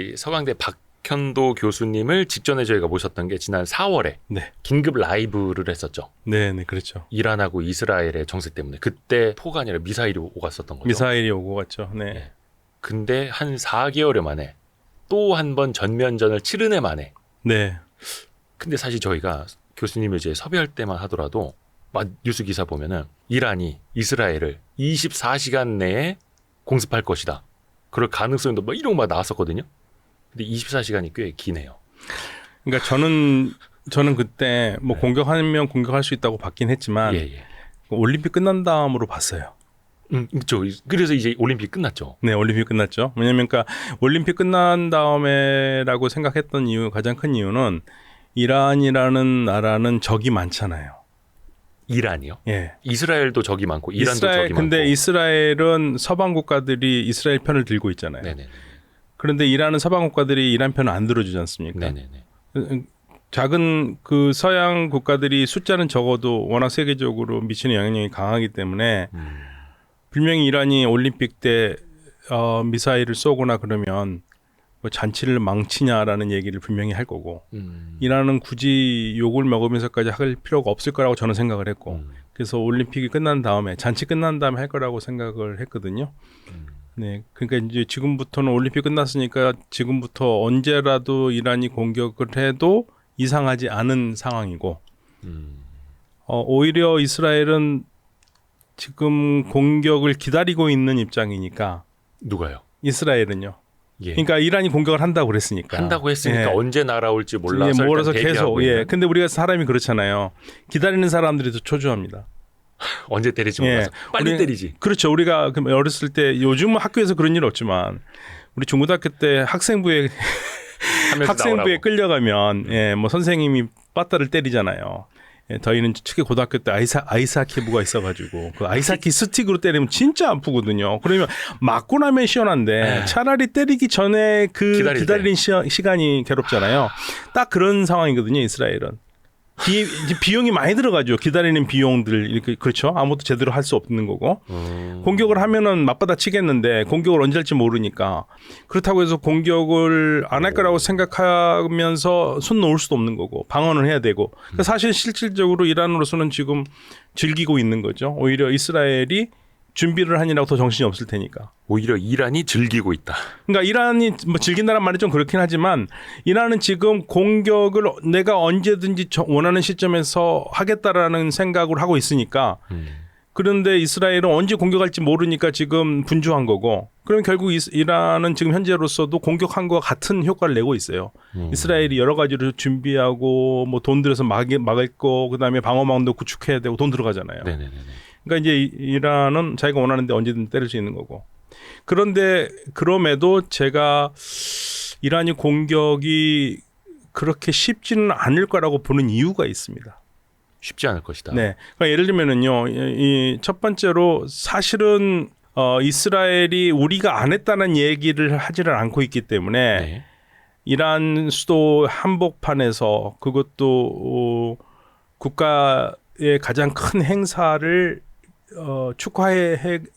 저희 서강대 박현도 교수님을 직전에 저희가 모셨던 게 지난 4월에 네. 긴급 라이브를 했었죠. 네, 그렇죠. 이란하고 이스라엘의 정세 때문에 그때 포가 아니라 미사일이 오갔었던 거죠. 미사일이 오고 갔죠. 네. 네. 근데 한 4개월 만에 또 한 번 전면전을 치른 해 만에. 네. 근데 사실 저희가 교수님을 이제 섭외할 때만 하더라도 막 뉴스 기사 보면은 이란이 이스라엘을 24시간 내에 공습할 것이다. 그럴 가능성도 뭐 이런 거 막 나왔었거든요. 근데 24시간이 꽤 기네요. 그러니까 저는 그때 뭐 네. 공격하면 공격할 수 있다고 봤긴 했지만 예. 올림픽 끝난 다음으로 봤어요. 그렇죠. 그래서 이제 올림픽 끝났죠. 네, 올림픽 끝났죠. 왜냐면 그러니까 올림픽 끝난 다음에라고 생각했던 이유, 가장 큰 이유는 이란이라는 나라는 적이 많잖아요. 이란이요? 예. 이스라엘도 적이 많고 이란도 적이 근데 많고. 이스라엘은 서방 국가들이 이스라엘 편을 들고 있잖아요. 네네네. 그런데 이란은 서방 국가들이 이란 편을 안 들어주지 않습니까? 네네네. 작은 그 서양 국가들이 숫자는 적어도 워낙 세계적으로 미치는 영향력이 강하기 때문에 분명히 이란이 올림픽 때 미사일을 쏘거나 그러면 뭐 잔치를 망치냐라는 얘기를 분명히 할 거고 이란은 굳이 욕을 먹으면서까지 할 필요가 없을 거라고 저는 생각을 했고 그래서 올림픽이 끝난 다음에 잔치 끝난 다음에 할 거라고 생각을 했거든요. 네, 그러니까 이제 지금부터는 올림픽 끝났으니까 지금부터 언제라도 이란이 공격을 해도 이상하지 않은 상황이고 오히려 이스라엘은 지금 공격을 기다리고 있는 입장이니까. 누가요? 이스라엘은요. 예. 그러니까 이란이 공격을 한다고 그랬으니까. 한다고 했으니까 예. 언제 날아올지 몰라서, 몰라서 일단 계속. 대기하고 예. 있는. 근데 우리가 사람이 그렇잖아요. 기다리는 사람들이 더 초조합니다. 언제 때릴지 몰라서 빨리 때리지. 그렇죠. 우리가 어렸을 때 요즘은 학교에서 그런 일 없지만 우리 중고등학교 때 학생부에 끌려가면 뭐 선생님이 빠따를 때리잖아요. 예, 저희는 특히 고등학교 때 아이스하키부가 있어가지고 그 아이스하키 스틱으로 때리면 진짜 아프거든요. 그러면 맞고 나면 시원한데 차라리 때리기 전에 그 기다리는 시간이 괴롭잖아요. 딱 그런 상황이거든요. 이스라엘은. 비용이 많이 들어가죠. 기다리는 비용들 이렇게 그렇죠. 아무것도 제대로 할 수 없는 거고 공격을 하면은 맞받아 치겠는데 공격을 언제 할지 모르니까 그렇다고 해서 공격을 안 할 거라고 생각하면서 손 놓을 수도 없는 거고 방어는 해야 되고 그러니까 사실 실질적으로 이란으로서는 지금 즐기고 있는 거죠. 오히려 이스라엘이 준비를 하느라고 더 정신이 없을 테니까. 오히려 이란이 즐기고 있다. 그러니까 이란이 뭐 즐긴다는 말이 좀 그렇긴 하지만 이란은 지금 공격을 내가 언제든지 원하는 시점에서 하겠다라는 생각을 하고 있으니까 그런데 이스라엘은 언제 공격할지 모르니까 지금 분주한 거고 그럼 결국 이란은 지금 현재로서도 공격한 것과 같은 효과를 내고 있어요. 이스라엘이 여러 가지로 준비하고 뭐 돈 들여서 막을 거 그다음에 방어망도 구축해야 되고 돈 들어가잖아요. 네네네. 그러니까 이제 이란은 자기가 원하는데 언제든 때릴 수 있는 거고. 그런데 그럼에도 제가 이란이 공격이 그렇게 쉽지는 않을 거라고 보는 이유가 있습니다. 쉽지 않을 것이다. 네. 그러니까 예를 들면은요, 이 첫 번째로 사실은 이스라엘이 우리가 안 했다는 얘기를 하지를 않고 있기 때문에 네. 이란 수도 한복판에서 그것도 국가의 가장 큰 행사를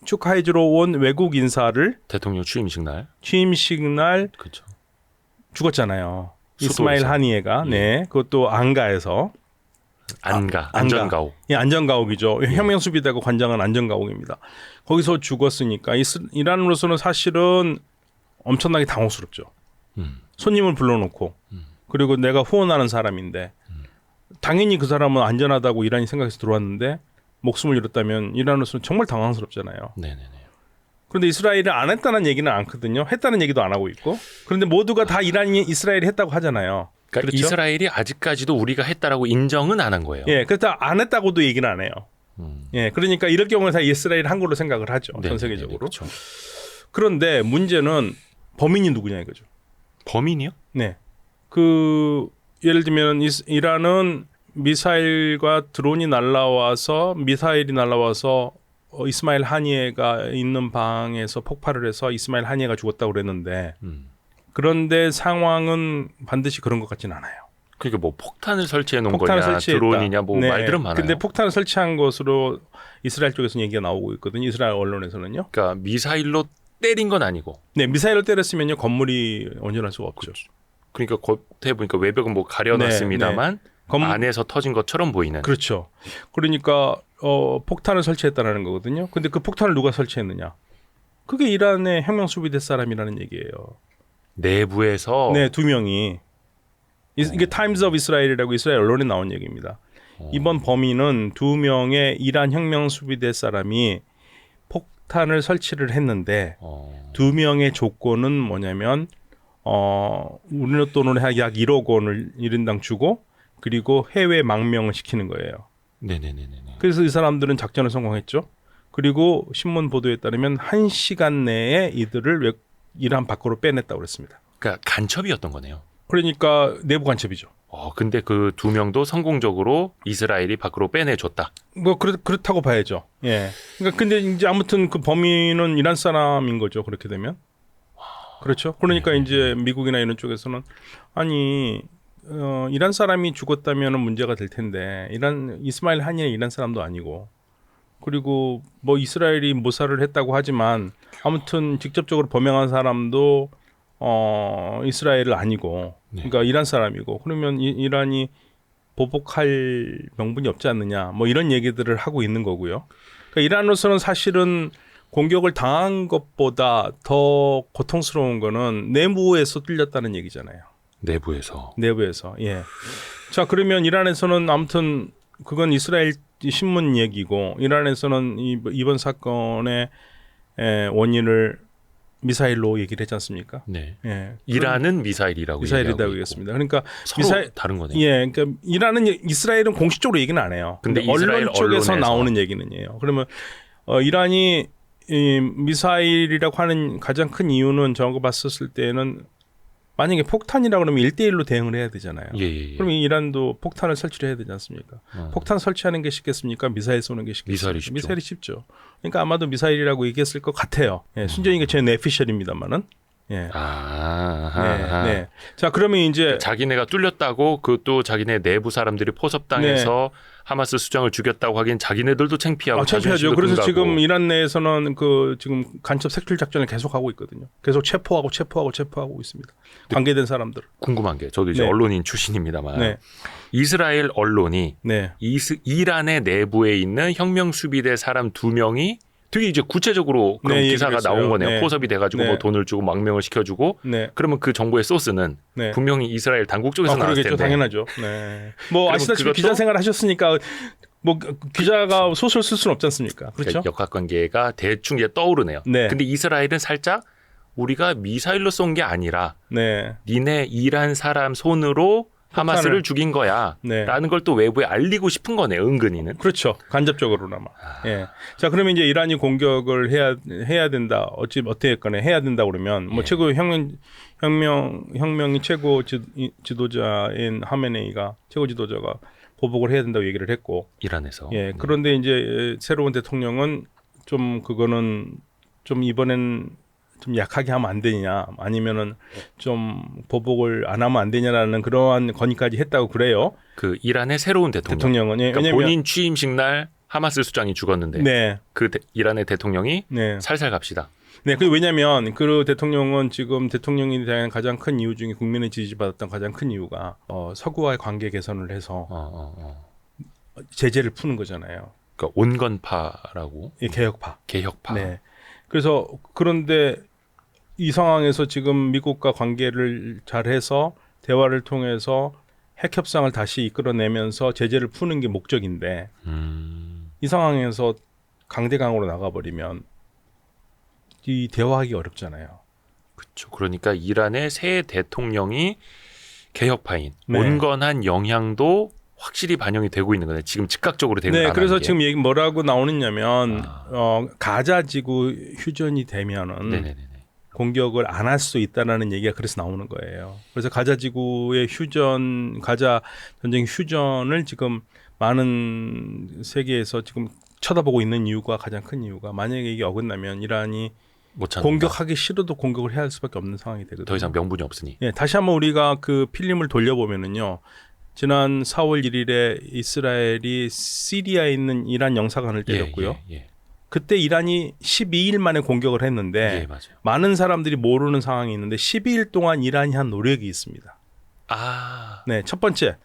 축하해주러 온 외국 인사를 대통령 취임식 날 그렇죠. 죽었잖아요. 수도에서. 이스마일 하니에가 네 그것도 안가에서 안전가옥. 예, 안전가옥이죠. 혁명수비대가 관장은 안전가옥입니다. 거기서 죽었으니까 이란으로서는 사실은 엄청나게 당혹스럽죠. 손님을 불러놓고 그리고 내가 후원하는 사람인데 당연히 그 사람은 안전하다고 이란이 생각해서 들어왔는데 목숨을 잃었다면 이란으로서는 정말 당황스럽잖아요. 네네네. 그런데 이스라엘이 안 했다는 얘기는 않거든요. 했다는 얘기도 안 하고 있고. 그런데 모두가 다 이스라엘이 했다고 하잖아요. 그러니까 그렇죠? 이스라엘이 아직까지도 우리가 했다라고 인정은 안 한 거예요. 예, 그래서 안 했다고도 얘기는 안 해요. 예, 그러니까 이럴 경우에 다 이스라엘 한 걸로 생각을 하죠. 전 세계적으로. 그렇죠. 그런데 문제는 범인이 누구냐 이거죠. 범인이요? 네. 예를 들면 이란은 미사일과 드론이 날라와서 이스마일 하니에가 있는 방에서 폭발을 해서 이스마일 하니에가 죽었다고 그랬는데 그런데 상황은 반드시 그런 것 같지는 않아요. 그러니까 뭐 폭탄을 설치해 놓은 거냐 드론이냐 뭐 말들은 많아요. 근데 폭탄을 설치한 것으로 이스라엘 쪽에서는 얘기가 나오고 있거든요. 이스라엘 언론에서는요. 그러니까 미사일로 때린 건 아니고. 네, 미사일을 때렸으면요 건물이 온전할 수가 없죠. 그러니까 겉에 보니까 외벽은 뭐 가려놨습니다만 안에서 터진 것처럼 보이는. 그렇죠. 그러니까 폭탄을 설치했다라는 거거든요. 근데 그 폭탄을 누가 설치했느냐? 그게 이란의 혁명수비대 사람이라는 얘기예요. 내부에서. 네, 2명이. 이게 타임즈 오브 이스라엘이라고 이스라엘 언론에 나온 얘기입니다. 이번 범인은 2명의 이란 혁명수비대 사람이 폭탄을 설치를 했는데 2명의 조건은 뭐냐면 우리나라 돈으로 약 1억 원을 1인당 주고 그리고 해외 망명을 시키는 거예요. 네네네네. 그래서 이 사람들은 작전을 성공했죠. 그리고 신문 보도에 따르면 1시간 내에 이들을 이란 밖으로 빼냈다고 그랬습니다. 그러니까 간첩이었던 거네요. 그러니까 내부 간첩이죠. 근데 그 2명도 성공적으로 이스라엘이 밖으로 빼내줬다. 뭐 그렇다고 봐야죠. 예. 그러니까 근데 이제 아무튼 그 범인은 이란 사람인 거죠. 그렇게 되면. 그렇죠. 그러니까 이제 미국이나 이런 쪽에서는 아니 이란 사람이 죽었다면 문제가 될 텐데 이스마일 하니는 이란 사람도 아니고 그리고 뭐 이스라엘이 모사를 했다고 하지만 아무튼 직접적으로 범행한 사람도 이스라엘은 아니고 그러니까 이란 사람이고 그러면 이란이 보복할 명분이 없지 않느냐 뭐 이런 얘기들을 하고 있는 거고요. 그러니까 이란으로서는 사실은 공격을 당한 것보다 더 고통스러운 거는 내부에서 뚫렸다는 얘기잖아요. 내부에서. 예. 자 그러면 이란에서는 아무튼 그건 이스라엘 신문 얘기고 이란에서는 이번 사건의 원인을 미사일로 얘기를 했지 않습니까? 네. 예. 이란은 미사일이라고 미사일이라고 얘기했습니다. 그러니까 서로 다른 거네요. 예, 그러니까 이스라엘은 공식적으로 얘기는 안 해요. 근데 언론 쪽에서 나오는 얘기는요. 그러면 이란이 이 미사일이라고 하는 가장 큰 이유는 저거 봤었을 때는 만약에 폭탄이라고 그러면 1대1로 대응을 해야 되잖아요. 예. 그러면 이란도 폭탄을 설치를 해야 되지 않습니까? 폭탄 설치하는 게 쉽겠습니까? 미사일 쏘는 게 쉽겠습니까? 미사일이 쉽죠. 그러니까 아마도 미사일이라고 얘기했을 것 같아요. 예, 순전히 제 내피셜입니다만은. 예. 네. 자, 그러면 이제 자기네가 뚫렸다고 그 또 자기네 내부 사람들이 포섭당해서 하마스 수장을 죽였다고 하긴 자기네들도 창피하고 창피하죠. 그래서 금가고. 지금 이란 내에서는 그 지금 간첩 색출 작전을 계속하고 있거든요. 계속 체포하고 있습니다. 관계된 사람들. 궁금한 게 저도 이제 네. 언론인 출신입니다만 네. 이스라엘 언론이 네. 이란의 내부에 있는 혁명 수비대 사람 2명이 되게 이제 구체적으로 그런 기사가 얘기를 나온 했어요. 거네요. 네. 포섭이 돼가지고 네. 뭐 돈을 주고 망명을 시켜주고 네. 그러면 그 정보의 소스는 네. 분명히 이스라엘 당국 쪽에서 나왔을 그러겠죠. 텐데. 당연하죠. 네. 뭐 그러면 아시다시피 그것도- 기자 생활 하셨으니까 뭐 기자가 소설 쓸 수는 없지 않습니까? 그렇죠? 역학관계가 대충 이제 떠오르네요. 네. 근데 이스라엘은 살짝 우리가 미사일로 쏜 게 아니라 네. 니네 이란 사람 손으로 하마스를 죽인 거야. 네. 라는 걸 또 외부에 알리고 싶은 거네요. 은근히는. 그렇죠. 간접적으로나마. 예. 자, 그러면 이제 이란이 공격을 해야 된다. 어떻게 했거나 해야 된다 그러면 뭐 최고 혁명이 최고 지도자인 하메네이가 최고 지도자가 보복을 해야 된다고 얘기를 했고. 이란에서. 예. 그런데 이제 새로운 대통령은 좀 그거는 좀 이번엔 좀 약하게 하면 안 되냐 아니면은 좀 보복을 안 하면 안 되냐라는 그러한 건의까지 했다고 그래요. 그 이란의 새로운 대통령은 예, 그러니까 왜냐면 본인 취임식 날 하마스 수장이 죽었는데 네. 이란의 대통령이 네. 살살 갑시다. 네, 그 왜냐면 그 대통령은 지금 대통령에 대한 가장 큰 이유 중에 국민의 지지받았던 가장 큰 이유가 서구와의 관계 개선을 해서 제재를 푸는 거잖아요. 그러니까 온건파라고. 예, 개혁파. 개혁파. 그래서 그런데 이 상황에서 지금 미국과 관계를 잘해서 대화를 통해서 핵 협상을 다시 이끌어내면서 제재를 푸는 게 목적인데 이 상황에서 강대강으로 나가버리면 이 대화하기 어렵잖아요. 그렇죠. 그러니까 이란의 새 대통령이 개혁파인 네. 온건한 영향도 확실히 반영이 되고 있는 거네. 지금 즉각적으로 되는 네, 그래서 게. 지금 얘기 뭐라고 나오느냐면 가자 지구 휴전이 되면은 네네네. 공격을 안 할 수 있다라는 얘기가 그래서 나오는 거예요. 그래서 가자 지구의 가자 전쟁 휴전을 지금 많은 세계에서 지금 쳐다보고 있는 이유가 가장 큰 이유가 만약에 이게 어긋나면 이란이 못 찾는다. 공격하기 싫어도 공격을 해야 할 수밖에 없는 상황이 되거든요. 더 이상 명분이 없으니. 예, 다시 한번 우리가 그 필름을 돌려보면은요. 지난 4월 1일에 이스라엘이 시리아에 있는 이란 영사관을 때렸고요. 예. 그때 이란이 12일 만에 공격을 했는데 예, 맞아요. 많은 사람들이 모르는 상황이 있는데 12일 동안 이란이 한 노력이 있습니다. 아, 네, 첫 번째.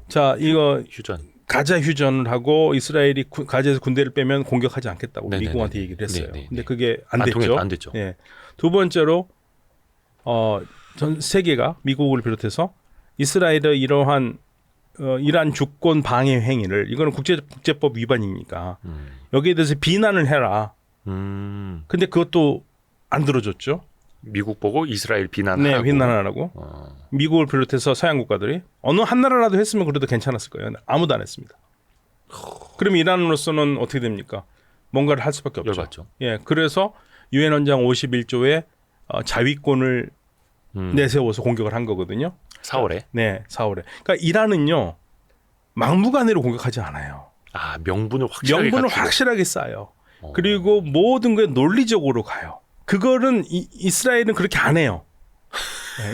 자, 이거 휴전. 가자 휴전을 하고 이스라엘이 가자에서 군대를 빼면 공격하지 않겠다고 네네네. 미국한테 얘기를 했어요. 네네네. 근데 그게 안 됐죠. 안 됐죠. 예. 두 번째로 전 세계가 미국을 비롯해서 이스라엘의 이러한 이란 주권 방해 행위를 이거는 국제법 위반이니까 여기에 대해서 비난을 해라. 근데 그것도 안 들어줬죠. 미국 보고 이스라엘 비난하고. 네, 비난하라고. 미국을 비롯해서 서양 국가들이 어느 한 나라라도 했으면 그래도 괜찮았을 거예요. 아무도 안 했습니다. 그럼 이란으로서는 어떻게 됩니까? 뭔가를 할 수밖에 없죠. 열받죠. 예, 그래서 유엔 원장 51조의 자위권을 내세워서 공격을 한 거거든요. 4월에. 네, 4월에. 그러니까 이란은요 막무가내로 공격하지 않아요. 아, 명분을 확실하게 명분을 갖추고. 확실하게 쌓아요. 그리고 모든 게 논리적으로 가요. 그거는 이스라엘은 그렇게 안 해요.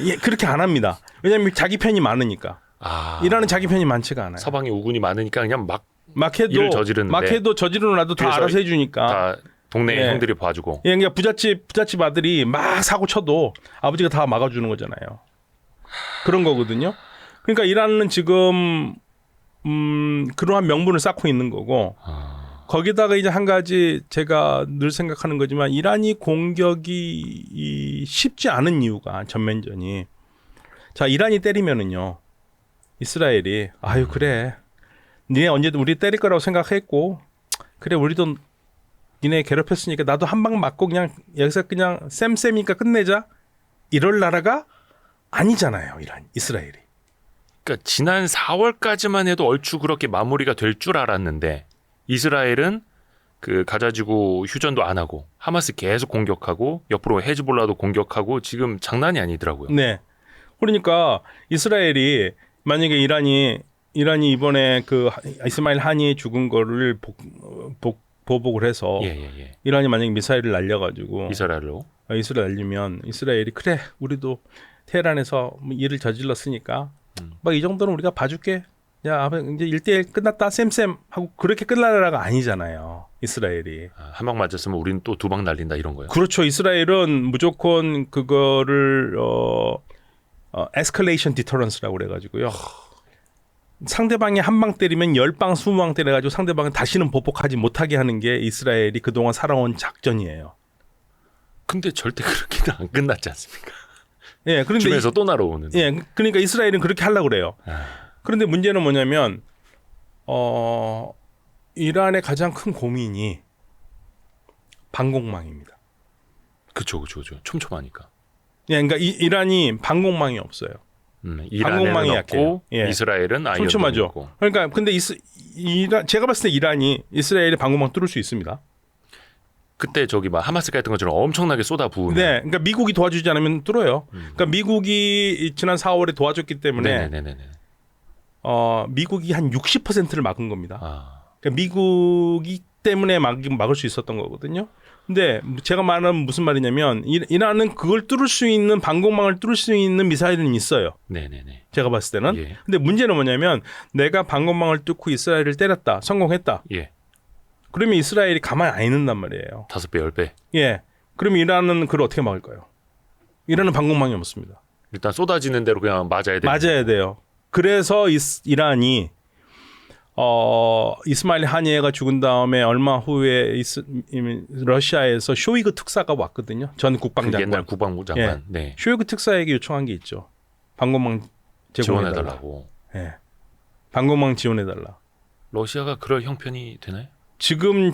예, 그렇게 안 합니다. 왜냐하면 자기 편이 많으니까. 아, 이란은 자기 편이 많지가 않아요. 서방의 우군이 많으니까 그냥 막 해도 일을 저지르는데 막 해도 저지르놔도 다 그래서 알아서 해주니까. 다 동네 예. 형들이 봐주고. 예, 그러니까 부잣집 아들이 막 사고 쳐도 아버지가 다 막아주는 거잖아요. 그런 거거든요. 그러니까 이란은 지금 그러한 명분을 쌓고 있는 거고 거기다가 이제 한 가지 제가 늘 생각하는 거지만 이란이 공격이 쉽지 않은 이유가 전면전이 자 이란이 때리면은요 이스라엘이 아유 그래 니네 언제든 우리 때릴 거라고 생각했고 그래 우리도 니네 괴롭혔으니까 나도 한 방 맞고 그냥 여기서 그냥 쌤쌤이니까 끝내자 이럴 나라가 아니잖아요 이스라엘이. 그러니까 지난 4월까지만 해도 얼추 그렇게 마무리가 될 줄 알았는데 이스라엘은 그 가자지구 휴전도 안 하고 하마스 계속 공격하고 옆으로 헤즈볼라도 공격하고 지금 장난이 아니더라고요. 네. 그러니까 이스라엘이 만약에 이란이 이번에 그 이스마일 하니에 죽은 거를 보복을 해서 예. 이란이 만약에 미사일을 날려가지고 이스라엘로. 이스라엘 날리면 이스라엘이 그래 우리도 테헤란에서 뭐 일을 저질렀으니까 막 이 정도는 우리가 봐줄게. 야 이제 1대1 끝났다 쌤쌤 하고 그렇게 끝날 나라가 아니잖아요. 이스라엘이. 한 방 맞았으면 우리는 또 두 방 날린다 이런 거예요. 그렇죠. 이스라엘은 무조건 그거를 escalation deterrence라고 그래가지고요. 상대방이 한 방 때리면 10방 20방 때려가지고 상대방은 다시는 보복하지 못하게 하는 게 이스라엘이 그동안 살아온 작전이에요. 근데 절대 그렇게는 안 끝났지 않습니까? 예, 그런데 주변에서 또 날아오는. 예, 그러니까 이스라엘은 그렇게 하려고 그래요. 그런데 문제는 뭐냐면 이란의 가장 큰 고민이 방공망입니다. 그쵸. 촘촘하니까. 예, 그러니까 이란이 방공망이 없어요. 이란에는 없고 예. 이스라엘은 아예 촘촘하죠. 없고. 그러니까 근데 제가 봤을 때 이란이 이스라엘의 방공망 뚫을 수 있습니다. 그때 저기 막 하마스 같은 것처럼 엄청나게 쏟아 부으면. 네, 그러니까 미국이 도와주지 않으면 뚫어요. 그러니까 미국이 지난 4월에 도와줬기 때문에 네네네. 미국이 한 60%를 막은 겁니다. 아, 그러니까 미국이 때문에 막을 수 있었던 거거든요. 근데 제가 말하는 무슨 말이냐면 이란은 그걸 뚫을 수 있는 방공망을 뚫을 수 있는 미사일은 있어요. 네네네. 제가 봤을 때는. 예. 근데 문제는 뭐냐면 내가 방공망을 뚫고 이스라엘을 때렸다. 성공했다. 예. 그러면 이스라엘이 가만히 안 있는단 말이에요. 5배, 10배. 예. 그러면 이란은 그걸 어떻게 막을까요? 이란은 방공망이 없습니다. 일단 쏟아지는 대로 그냥 맞아야 돼. 맞아야 돼요. 그래서 이란이 이스마일 하니에가 죽은 다음에 얼마 후에 러시아에서 쇼이그 특사가 왔거든요. 전 국방장관. 옛날 국방부 장관. 예. 네. 쇼이그 특사에게 요청한 게 있죠. 방공망 제공해달라. 지원해달라고. 예. 방공망 지원해달라. 러시아가 그럴 형편이 되나요? 지금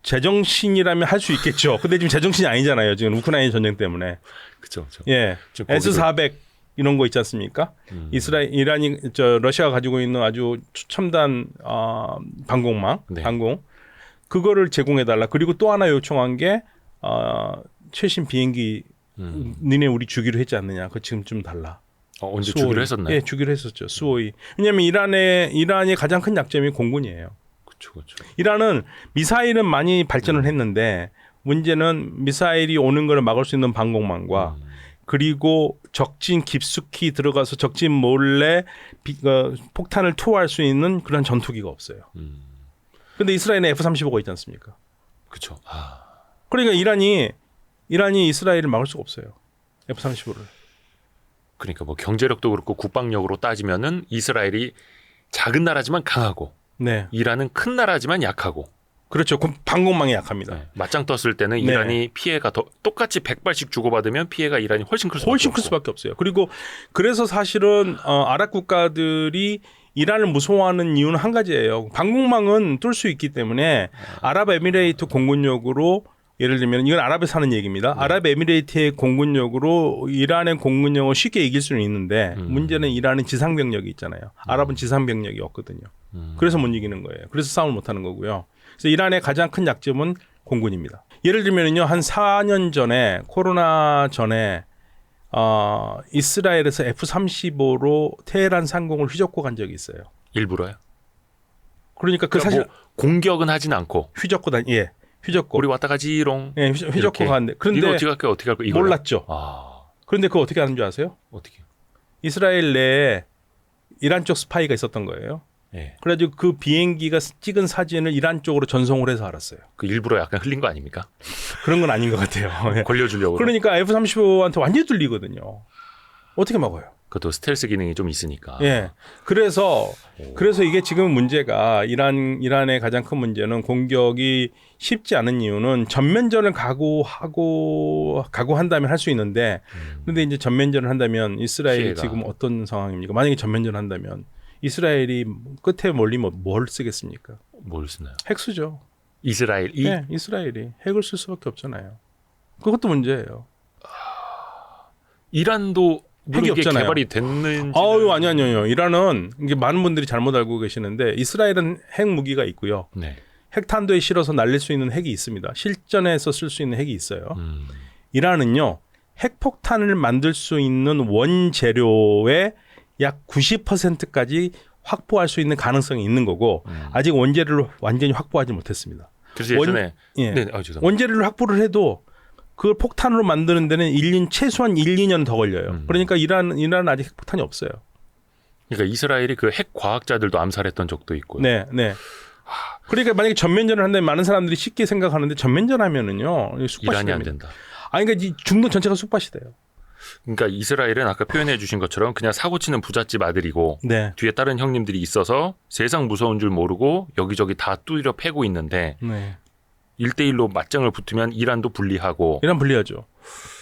제정신이라면 할 수 있겠죠. 근데 지금 제정신이 아니잖아요. 지금 우크라이나 전쟁 때문에. 그렇죠. 예. 지금 S-400 이런 거 있지 않습니까? 이란이 러시아가 가지고 있는 아주 첨단 방공망, 네. 방공 그거를 제공해달라. 그리고 또 하나 요청한 게 최신 비행기 니네 우리 주기로 했지 않느냐? 그거 지금 좀 달라. 언제 수호이. 주기로 했었나요? 예, 주기로 했었죠. 수호이. 왜냐하면 이란의 가장 큰 약점이 공군이에요. 그렇죠. 이란은 미사일은 많이 발전을 했는데 문제는 미사일이 오는 걸 막을 수 있는 방공망과 그리고 적진 깊숙이 들어가서 적진 몰래 폭탄을 투하할 수 있는 그런 전투기가 없어요. 근데 이스라엘에 F-35가 있지 않습니까? 그렇죠. 그러니까 이란이 이스라엘을 막을 수가 없어요. F-35를. 그러니까 뭐 경제력도 그렇고 국방력으로 따지면은 이스라엘이 작은 나라지만 강하고 네. 이란은 큰 나라지만 약하고. 그렇죠. 방공망이 약합니다. 네. 맞짱 떴을 때는 네. 이란이 피해가 더 똑같이 100발씩 주고받으면 피해가 이란이 훨씬 클 수밖에 훨씬 클 없고. 수밖에 없어요. 그리고 그래서 사실은 아랍 국가들이 이란을 무서워하는 이유는 한 가지예요. 방공망은 뚫을 수 있기 때문에 아랍에미레이트 공군력으로 예를 들면 이건 아랍에서 하는 얘기입니다. 아랍에미레이트의 공군력으로 이란의 공군력을 쉽게 이길 수는 있는데 문제는 이란은 지상병력이 있잖아요. 아랍은 지상병력이 없거든요. 그래서 못 이기는 거예요. 그래서 싸움을 못 하는 거고요. 그래서 이란의 가장 큰 약점은 공군입니다. 예를 들면요, 한 4년 전에 코로나 전에 이스라엘에서 F-35로 테헤란 상공을 휘젓고 간 적이 있어요. 일부러요? 그러니까 그 그러니까 사실 뭐 공격은 하진 않고 휘젓고 우리 왔다 가지롱. 예, 휘젓고 이렇게. 갔는데 그런데 니는 어떻게 할까? 어떻게 할 거야? 이거요? 몰랐죠. 그런데 그거 어떻게 하는 줄 아세요? 어떻게? 이스라엘 내에 이란 쪽 스파이가 있었던 거예요. 예. 그래가지고 그 비행기가 찍은 사진을 이란 쪽으로 전송을 해서 알았어요. 그 일부러 약간 흘린 거 아닙니까? 그런 건 아닌 것 같아요. 예. 걸려주려고. 그러니까 F-35한테 완전히 뚫리거든요. 어떻게 막아요? 그것도 스텔스 기능이 좀 있으니까. 예. 그래서 이게 지금 문제가 이란의 가장 큰 문제는 공격이 쉽지 않은 이유는 전면전을 각오한다면 할 수 있는데 근데 이제 전면전을 한다면 이스라엘이 피해가. 지금 어떤 상황입니까? 만약에 전면전을 한다면 이스라엘이 끝에 몰리면 뭘 쓰겠습니까? 뭘 쓰나요? 핵 쓰죠. 이스라엘이 네, 이스라엘이 핵을 쓸 수밖에 없잖아요. 그것도 문제예요. 이란도 핵이 이게 없잖아요. 개발이 됐는지. 아니요. 이란은 이게 많은 분들이 잘못 알고 계시는데 이스라엘은 핵 무기가 있고요. 네. 핵탄두에 실어서 날릴 수 있는 핵이 있습니다. 실전에서 쓸 수 있는 핵이 있어요. 이란은요. 핵폭탄을 만들 수 있는 원재료의 약 90%까지 확보할 수 있는 가능성이 있는 거고 아직 원재료를 완전히 확보하지 못했습니다. 그래서 예전에 죄송합니다. 죄송합니다. 원재료를 확보를 해도 그걸 폭탄으로 만드는 데는 최소한 1, 2년 더 걸려요. 그러니까 이란은 아직 핵폭탄이 없어요. 그러니까 이스라엘이 그 핵 과학자들도 암살했던 적도 있고요. 네. 그러니까 만약에 전면전을 한다면 많은 사람들이 쉽게 생각하는데 전면전 하면은요. 쑥밭이 이란이 안 됩니다. 된다. 그러니까 이 중동 전체가 쑥밭이 돼요. 그러니까 이스라엘은 아까 표현해 주신 것처럼 그냥 사고치는 부잣집 아들이고 네. 뒤에 다른 형님들이 있어서 세상 무서운 줄 모르고 여기저기 다 뚜드려 패고 있는데 네. 1대1로 맞짱을 붙으면 이란도 불리하고. 이란 불리하죠.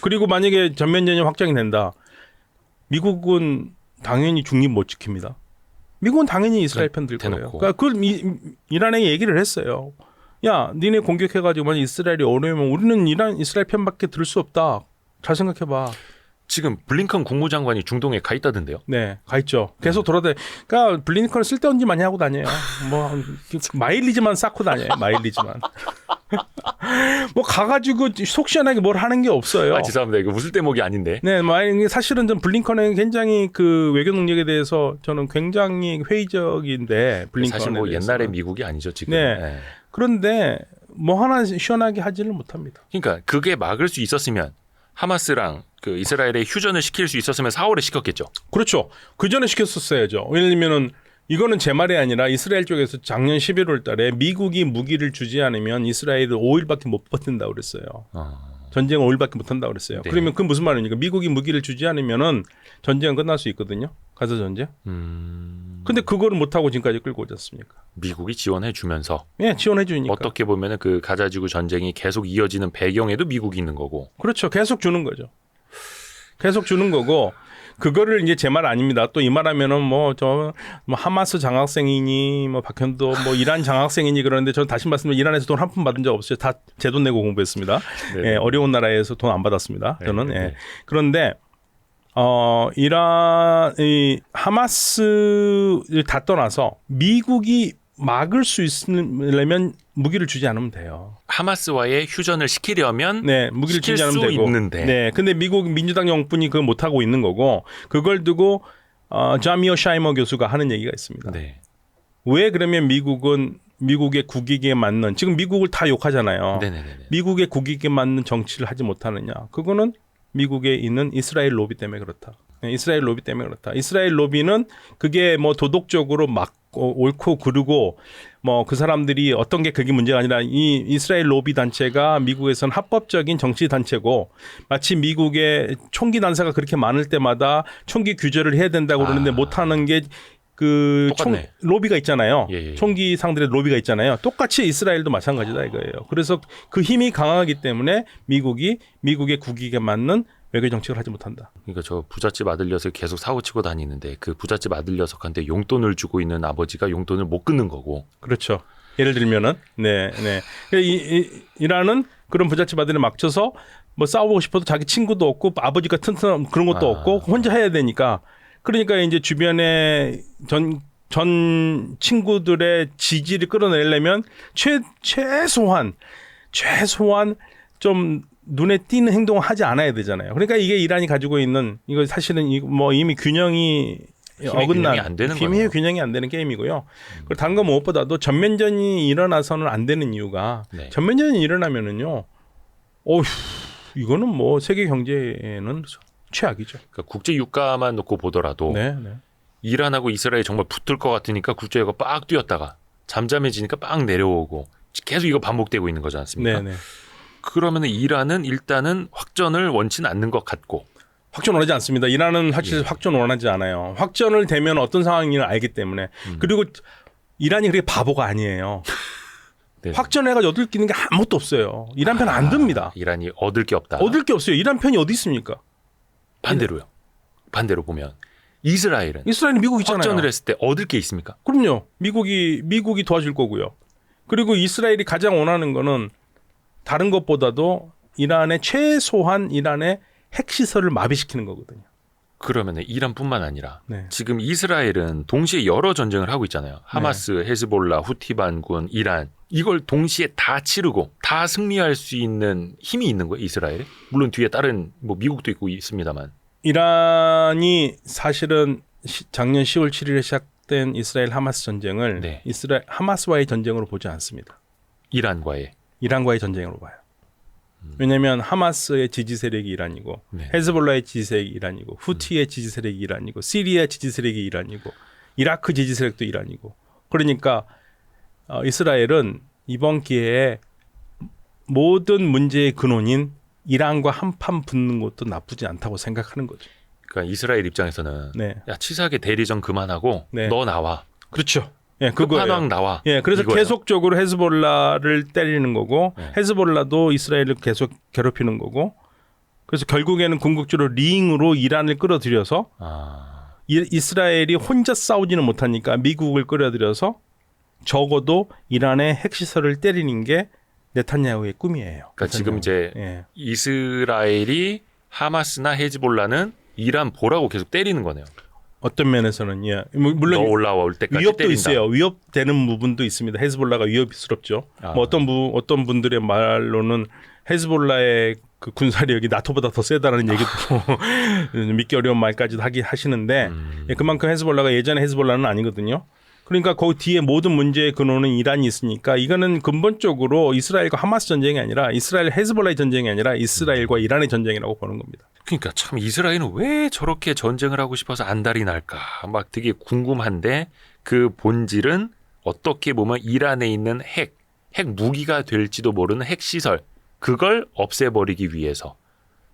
그리고 만약에 전면전이 확장이 된다. 미국은 당연히 중립 못 지킵니다. 미국은 당연히 이스라엘 편 들 거예요. 대놓고. 그러니까 그걸 이란에게 얘기를 했어요. 야, 니네 공격해가지고 만약 이스라엘이 어려우면 우리는 이스라엘 편밖에 들을 수 없다. 잘 생각해봐. 지금 블링컨 국무장관이 중동에 가 있다던데요. 네, 가 있죠. 계속 돌아다니. 그러니까 블링컨은 쓸데없는 짓 많이 하고 다녀요. 뭐 마일리지만 쌓고 다녀요. 마일리지만. 뭐 가가지고 속 시원하게 뭘 하는 게 없어요. 죄송합니다. 이거 웃을 대목이 아닌데. 네, 사실은 좀 블링컨의 굉장히 그 외교 능력에 대해서 저는 굉장히 회의적인데 블링컨에 사실 뭐 대해서는. 옛날의 미국이 아니죠 지금. 네. 그런데 뭐 하나 시원하게 하지를 못합니다. 그러니까 그게 막을 수 있었으면 하마스랑 그 이스라엘의 휴전을 시킬 수 있었으면 4월에 시켰겠죠. 그렇죠. 그 전에 시켰었어야죠. 왜냐면은 이거는 제 말이 아니라 이스라엘 쪽에서 작년 11월 달에 미국이 무기를 주지 않으면 이스라엘은 5일밖에 못 버틴다고 그랬어요. 전쟁 5일밖에 못 한다고 그랬어요. 네. 그러면 그건 무슨 말입니까? 미국이 무기를 주지 않으면은 전쟁은 끝날 수 있거든요. 가자 전쟁. 근데 그거를 못 하고 지금까지 끌고 오지 않습니까? 미국이 지원해 주면서 예, 지원해 주니까. 어떻게 보면은 그 가자지구 전쟁이 계속 이어지는 배경에도 미국이 있는 거고. 그렇죠. 계속 주는 거죠. 계속 주는 거고 그거를 이제 제 말 아닙니다. 또 이 말하면은 뭐 하마스 장학생이니 뭐 박현도 뭐 이란 장학생이니 그러는데 저는 다시 말씀드리면 이란에서 돈 한 푼 받은 적 없어요. 다 제 돈 내고 공부했습니다. 예, 어려운 나라에서 돈 안 받았습니다. 저는. 네. 예. 그런데 이란이 하마스를 다 떠나서 미국이 막을 수 있으려면 무기를 주지 않으면 돼요. 하마스와의 휴전을 시키려면 네, 무기를 시킬 주지 않으면 수 되고. 있는데. 네, 근데 미국 민주당 영분이 그걸 못 하고 있는 거고 그걸 두고 자미오 샤이머 교수가 하는 얘기가 있습니다. 네. 왜 그러면 미국의 국익에 맞는 지금 미국을 다 욕하잖아요. 네네네. 미국의 국익에 맞는 정치를 하지 못하느냐? 그거는 미국에 있는 이스라엘 로비 때문에 그렇다. 네, 이스라엘 로비 때문에 그렇다. 이스라엘 로비는 그게 뭐 도덕적으로 옳고 그르고 뭐 그 사람들이 어떤 게 그게 문제가 아니라 이 이스라엘 로비 단체가 미국에서는 합법적인 정치 단체고 마치 미국의 총기 단사가 그렇게 많을 때마다 총기 규제를 해야 된다고 그러는데 못하는 게 그 로비가 있잖아요. 예. 총기 상들의 로비가 있잖아요. 똑같이 이스라엘도 마찬가지다 이거예요. 그래서 그 힘이 강하기 때문에 미국의 국익에 맞는 외교 정책을 하지 못한다. 그러니까 저 부잣집 아들 녀석이 계속 사고치고 다니는데 그 부잣집 아들 녀석한테 용돈을 주고 있는 아버지가 용돈을 못 끊는 거고. 그렇죠. 예를 들면은 이란은 그런 부잣집 아들에 막혀서 뭐 싸우고 싶어도 자기 친구도 없고 아버지가 튼튼한 그런 것도 없고 혼자 해야 되니까 그러니까 이제 주변에 전 친구들의 지지를 끌어내려면 최소한 좀 눈에 띄는 행동을 하지 않아야 되잖아요. 그러니까 이게 이란이 가지고 있는 이거 사실은 뭐 이미 균형이 어긋난 힘의 균형이 안 되는 게임이고요. 그리고 다른 건 무엇보다도 전면전이 일어나서는 안 되는 이유가 전면전이 일어나면은요. 이거는 뭐 세계 경제에는 최악이죠. 그러니까 국제 유가만 놓고 보더라도 이란하고 이스라엘이 정말 붙을 것 같으니까 국제유가 빡 뛰었다가 잠잠해지니까 빡 내려오고 계속 이거 반복되고 있는 거지 않습니까? 그러면 이란은 일단은 확전을 원치는 않는 것 같고. 확전 원하지 않습니다. 이란은 사실 확전 원하지 않아요. 확전을 되면 어떤 상황인지를 알기 때문에. 그리고 이란이 그렇게 바보가 아니에요. 확전해가지고 얻을 게 있는 게 아무것도 없어요. 이란 편 안 듭니다. 이란이 얻을 게 없다. 얻을 게 없어요. 이란 편이 어디 있습니까? 반대로요. 반대로 보면 이스라엘은 미국 있잖아요. 확전을 했을 때 얻을 게 있습니까? 그럼요. 미국이 도와줄 거고요. 그리고 이스라엘이 가장 원하는 거는 다른 것보다도 최소한 이란의 핵시설을 마비시키는 거거든요. 그러면 이란뿐만 아니라 지금 이스라엘은 동시에 여러 전쟁을 하고 있잖아요. 하마스, 헤즈볼라, 후티 반군, 이란. 이걸 동시에 다 치르고 다 승리할 수 있는 힘이 있는 거예요, 이스라엘에? 물론 뒤에 다른 뭐 미국도 있고 있습니다만. 이란이 사실은 작년 10월 7일에 시작된 이스라엘 하마스 전쟁을 이스라엘 하마스와의 전쟁으로 보지 않습니다. 이란과의 전쟁으로 봐요. 왜냐하면 하마스의 지지 세력이 이란이고 헤즈볼라의 지지 세력이 이란이고 후티의 지지 세력이 이란이고 시리아 지지 세력이 이란이고 이라크 지지 세력도 이란이고 그러니까 이스라엘은 이번 기회에 모든 문제의 근원인 이란과 한판 붙는 것도 나쁘지 않다고 생각하는 거죠. 그러니까 이스라엘 입장에서는 야 치사하게 대리전 그만하고 너 나와. 그렇죠. 끝판왕 나와. 그래서 이거예요. 계속적으로 헤즈볼라를 때리는 거고 헤즈볼라도 이스라엘을 계속 괴롭히는 거고 그래서 결국에는 궁극적으로 링으로 이란을 끌어들여서 이스라엘이 혼자 싸우지는 못하니까 미국을 끌어들여서 적어도 이란의 핵시설을 때리는 게 네탄야후의 꿈이에요. 그러니까 지금 이제 이스라엘이 하마스나 헤즈볼라는 이란 보라고 계속 때리는 거네요. 어떤 면에서는 물론 올라올 때까지 위협도 때린다. 있어요. 위협되는 부분도 있습니다. 헤즈볼라가 위협스럽죠. 뭐 어떤 분들의 말로는 헤즈볼라의 그 군사력이 나토보다 더 세다라는 얘기도 믿기 어려운 말까지도 하시는데 그만큼 헤즈볼라가 예전에 헤즈볼라는 아니거든요. 그러니까 그 뒤에 모든 문제의 근원은 이란이 있으니까 이거는 근본적으로 이스라엘과 하마스 전쟁이 아니라 이스라엘 헤즈볼라의 전쟁이 아니라 이스라엘과 이란의 전쟁이라고 보는 겁니다. 그러니까 참 이스라엘은 왜 저렇게 전쟁을 하고 싶어서 안달이 날까 막 되게 궁금한데 그 본질은 어떻게 보면 이란에 있는 핵 무기가 될지도 모르는 핵시설 그걸 없애버리기 위해서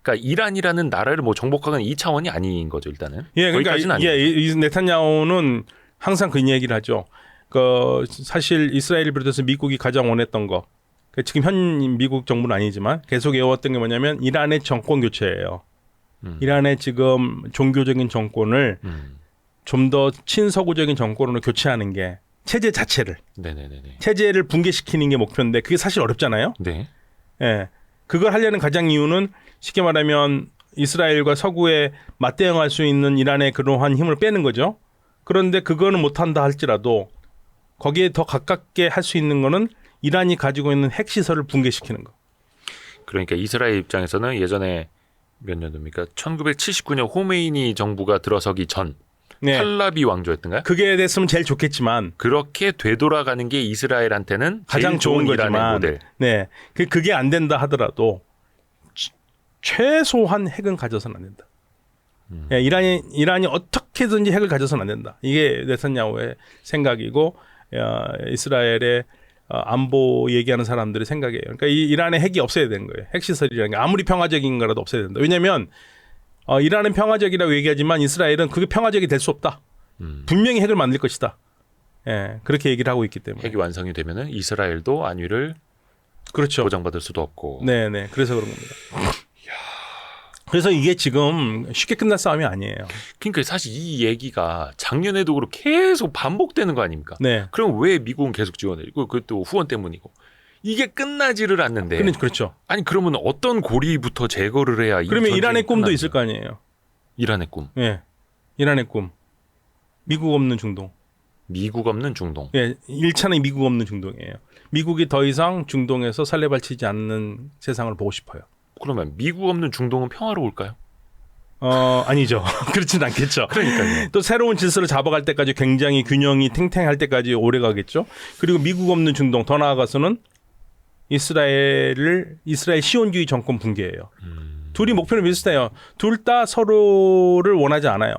그러니까 이란이라는 나라를 뭐 정복하는 이 차원이 아닌 거죠 일단은. 그러니까 이 네탄야후는 항상 그 얘기를 하죠. 사실 이스라엘을 비롯해서 미국이 가장 원했던 거 지금 현 미국 정부는 아니지만 계속 해왔던 게 뭐냐면 이란의 정권 교체예요. 이란의 지금 종교적인 정권을 좀 더 친서구적인 정권으로 교체하는 게 체제 자체를 체제를 붕괴시키는 게 목표인데 그게 사실 어렵잖아요. 그걸 하려는 가장 이유는 쉽게 말하면 이스라엘과 서구에 맞대응할 수 있는 이란의 그러한 힘을 빼는 거죠. 그런데 그거는 못한다 할지라도 거기에 더 가깝게 할 수 있는 거는 이란이 가지고 있는 핵시설을 붕괴시키는 거. 그러니까 이스라엘 입장에서는 예전에 몇 년도입니까? 1979년 호메이니 정부가 들어서기 전 팔라비 왕조였던가요? 그게 됐으면 제일 좋겠지만 그렇게 되돌아가는 게 이스라엘한테는 가장 좋은 거지만 모델. 그게 안 된다 하더라도 최소한 핵은 가져서는 안 된다. 예, 이란이 어떻게든지 핵을 가져서는 안 된다. 이게 네탄야후의 생각이고 이스라엘의 안보 얘기하는 사람들의 생각이에요. 그러니까 이란의 핵이 없어야 되는 거예요. 핵시설이라는 게 아무리 평화적인 거라도 없어야 된다. 왜냐하면 이란은 평화적이라고 얘기하지만 이스라엘은 그게 평화적이 될 수 없다. 분명히 핵을 만들 것이다. 예, 그렇게 얘기를 하고 있기 때문에. 핵이 완성이 되면은 이스라엘도 안위를 그렇죠. 보장받을 수도 없고. 네네. 그래서 그런 겁니다. 그래서 이게 지금 쉽게 끝날 싸움이 아니에요. 그러니까 사실 이 얘기가 작년에도 그렇고 계속 반복되는 거 아닙니까? 네. 그럼 왜 미국은 계속 지원해주고 그것도 후원 때문이고 이게 끝나지를 않는데. 그렇죠. 아니 그러면 어떤 고리부터 제거를 해야 그러면 이란의 꿈도 있을 거 아니에요. 이란의 꿈. 예. 이란의 꿈. 미국 없는 중동. 미국 없는 중동. 예. 1차는 미국 없는 중동이에요. 미국이 더 이상 중동에서 살레발치지 않는 세상을 보고 싶어요. 그러면 미국 없는 중동은 평화로울까요? 아니죠. 그렇진 않겠죠. 그러니까요. 또 새로운 질서를 잡아갈 때까지 굉장히 균형이 탱탱할 때까지 오래 가겠죠. 그리고 미국 없는 중동 더 나아가서는 이스라엘 시온주의 정권 붕괴예요. 둘이 목표는 비슷해요. 둘 다 서로를 원하지 않아요.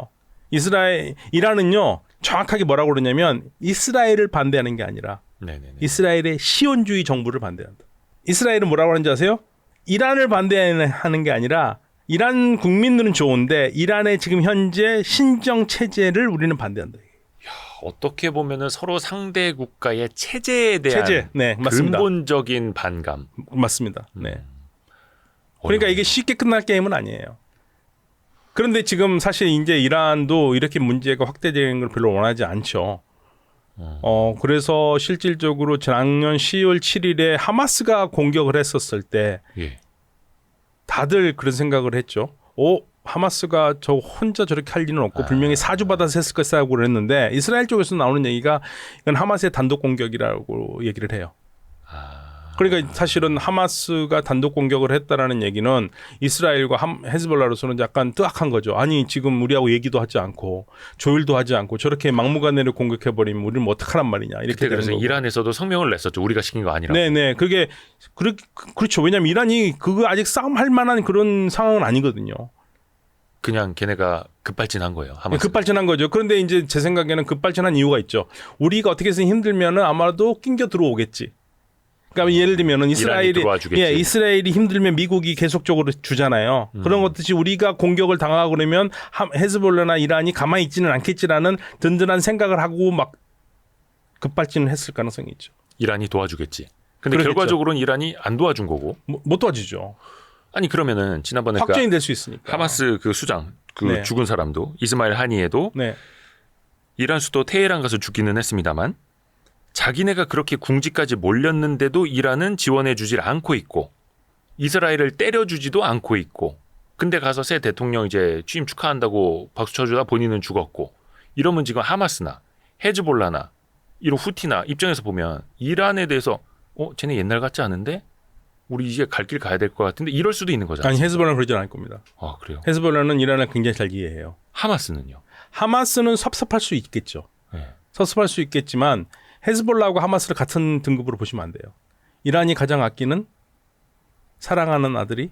이란은요 정확하게 뭐라고 그러냐면 이스라엘을 반대하는 게 아니라 네네네. 이스라엘의 시온주의 정부를 반대한다. 이스라엘은 뭐라고 하는지 아세요? 이란을 반대하는 게 아니라 이란 국민들은 좋은데 이란의 지금 현재 신정 체제를 우리는 반대한다. 어떻게 보면은 서로 상대 국가의 체제에 대한 네, 맞습니다. 근본적인 반감. 맞습니다. 네. 그러니까 이게 쉽게 끝날 게임은 아니에요. 그런데 지금 사실 이제 이란도 이렇게 문제가 확대되는 걸 별로 원하지 않죠. 그래서 실질적으로 작년 10월 7일에 하마스가 공격을 했었을 때 예. 다들 그런 생각을 했죠. 하마스가 저 혼자 저렇게 할 리는 없고 분명히 사주받아서 했을 것이라고 그랬는데 이스라엘 쪽에서 나오는 얘기가 이건 하마스의 단독 공격이라고 얘기를 해요. 그러니까 사실은 하마스가 단독 공격을 했다라는 얘기는 이스라엘과 헤즈볼라로서는 약간 뜨악한 거죠. 아니 지금 우리하고 얘기도 하지 않고 조율도 하지 않고 저렇게 막무가내로 공격해버리면 우리는 뭐 어떡하란 말이냐. 이렇게 되는 그래서 거고. 이란에서도 성명을 냈었죠. 우리가 시킨 거 아니라고. 네네. 그렇죠. 왜냐하면 이란이 그거 아직 싸움할 만한 그런 상황은 아니거든요. 그냥 걔네가 급발진한 거예요. 하마스. 급발진한 거죠. 그런데 이제 제 생각에는 급발진한 이유가 있죠. 우리가 어떻게 해서 힘들면은 아마도 낑겨 들어오겠지. 그러니까 예를 들면은 이스라엘이 힘들면 미국이 계속적으로 주잖아요. 그런 것듯이 우리가 공격을 당하고 그러면 헤즈볼라나 이란이 가만히 있지는 않겠지라는 든든한 생각을 하고 막 급발진을 했을 가능성이 있죠. 이란이 도와주겠지. 근데 그러겠죠. 결과적으로는 이란이 안 도와준 거고. 못 도와주죠. 아니 그러면은 지난번에 확전이 될 수 있으니까. 하마스 그 수장 네. 죽은 사람도 이스마일 하니에도 네. 이란 수도 테헤란 가서 죽기는 했습니다만 자기네가 그렇게 궁지까지 몰렸는데도 이란은 지원해주질 않고 있고 이스라엘을 때려주지도 않고 있고 근데 가서 새 대통령 이제 취임 축하한다고 박수 쳐주다 본인은 죽었고 이러면 지금 하마스나 헤즈볼라나 이런 후티나 입장에서 보면 이란에 대해서 쟤네 옛날 같지 않은데 우리 이제 갈 길 가야 될 것 같은데 이럴 수도 있는 거잖아요. 아니 헤즈볼라는 그러지 않을 겁니다. 아 그래요? 헤즈볼라는 이란을 굉장히 잘 이해해요. 하마스는요? 하마스는 섭섭할 수 있겠죠. 네. 섭섭할 수 있겠지만 헤즈볼라하고 하마스를 같은 등급으로 보시면 안 돼요. 이란이 가장 아끼는 사랑하는 아들이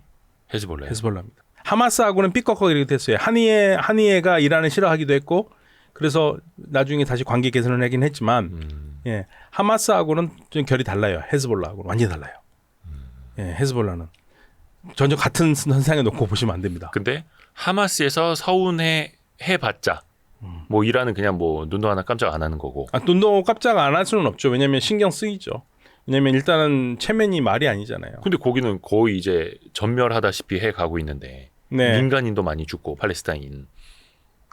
헤즈볼라입니다. 하마스하고는 삐걱거리게 됐어요. 하니에가 이란을 싫어하기도 했고 그래서 나중에 다시 관계 개선을 하긴 했지만 예, 하마스하고는 좀 결이 달라요. 헤즈볼라하고는 완전히 달라요. 예, 헤즈볼라는 전혀 같은 선상에 놓고 보시면 안 됩니다. 근데 하마스에서 서운해 해봤자 뭐 이란은 그냥 뭐 눈도 하나 깜짝 안 하는 거고. 눈도 깜짝 안 할 수는 없죠. 왜냐하면 신경 쓰이죠. 왜냐하면 일단은 체면이 말이 아니잖아요. 근데 거기는 거의 이제 전멸하다시피 해 가고 있는데 네. 민간인도 많이 죽고 팔레스타인.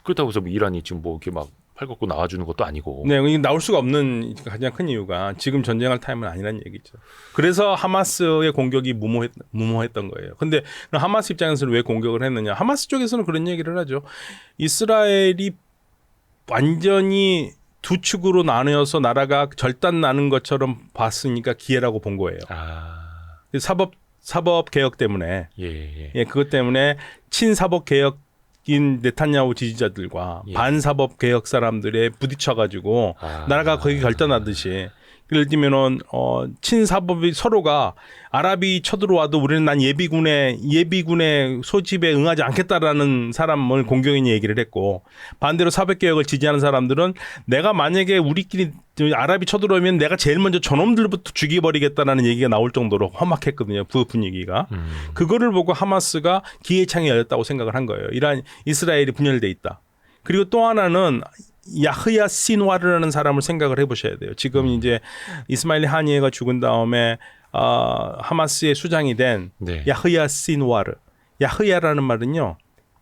그렇다고 해서 뭐 이란이 지금 뭐 이렇게 막 팔 걷고 나와주는 것도 아니고. 네, 이게 나올 수가 없는 가장 큰 이유가 지금 전쟁할 타임은 아니라는 얘기죠. 그래서 하마스의 공격이 무모했던 거예요. 근데 하마스 입장에서는 왜 공격을 했느냐? 하마스 쪽에서는 그런 얘기를 하죠. 이스라엘이 완전히 두 축으로 나뉘어서 나라가 절단 나는 것처럼 봤으니까 기회라고 본 거예요. 사법 개혁 때문에 예, 그것 때문에 친사법 개혁인 네탄야후 지지자들과 반사법 개혁 사람들에 부딪혀가지고 나라가 거기 결단하듯이 예를 들면은 친사법이 서로가 아랍이 쳐들어와도 우리는 난 예비군의 소집에 응하지 않겠다라는 사람을 공경인이 얘기를 했고 반대로 사법개혁을 지지하는 사람들은 내가 만약에 우리끼리 아랍이 쳐들어오면 내가 제일 먼저 저놈들부터 죽여버리겠다라는 얘기가 나올 정도로 험악했거든요. 분위기가. 그거를 보고 하마스가 기회창이 열렸다고 생각을 한 거예요. 이스라엘이 분열돼 있다. 그리고 또 하나는 야흐야 시누아르라는 사람을 생각을 해보셔야 돼요. 지금 이제 이스마일 하니에가 죽은 다음에 하마스의 수장이 된 네. 야흐야 시누아르. 야흐야라는 말은요.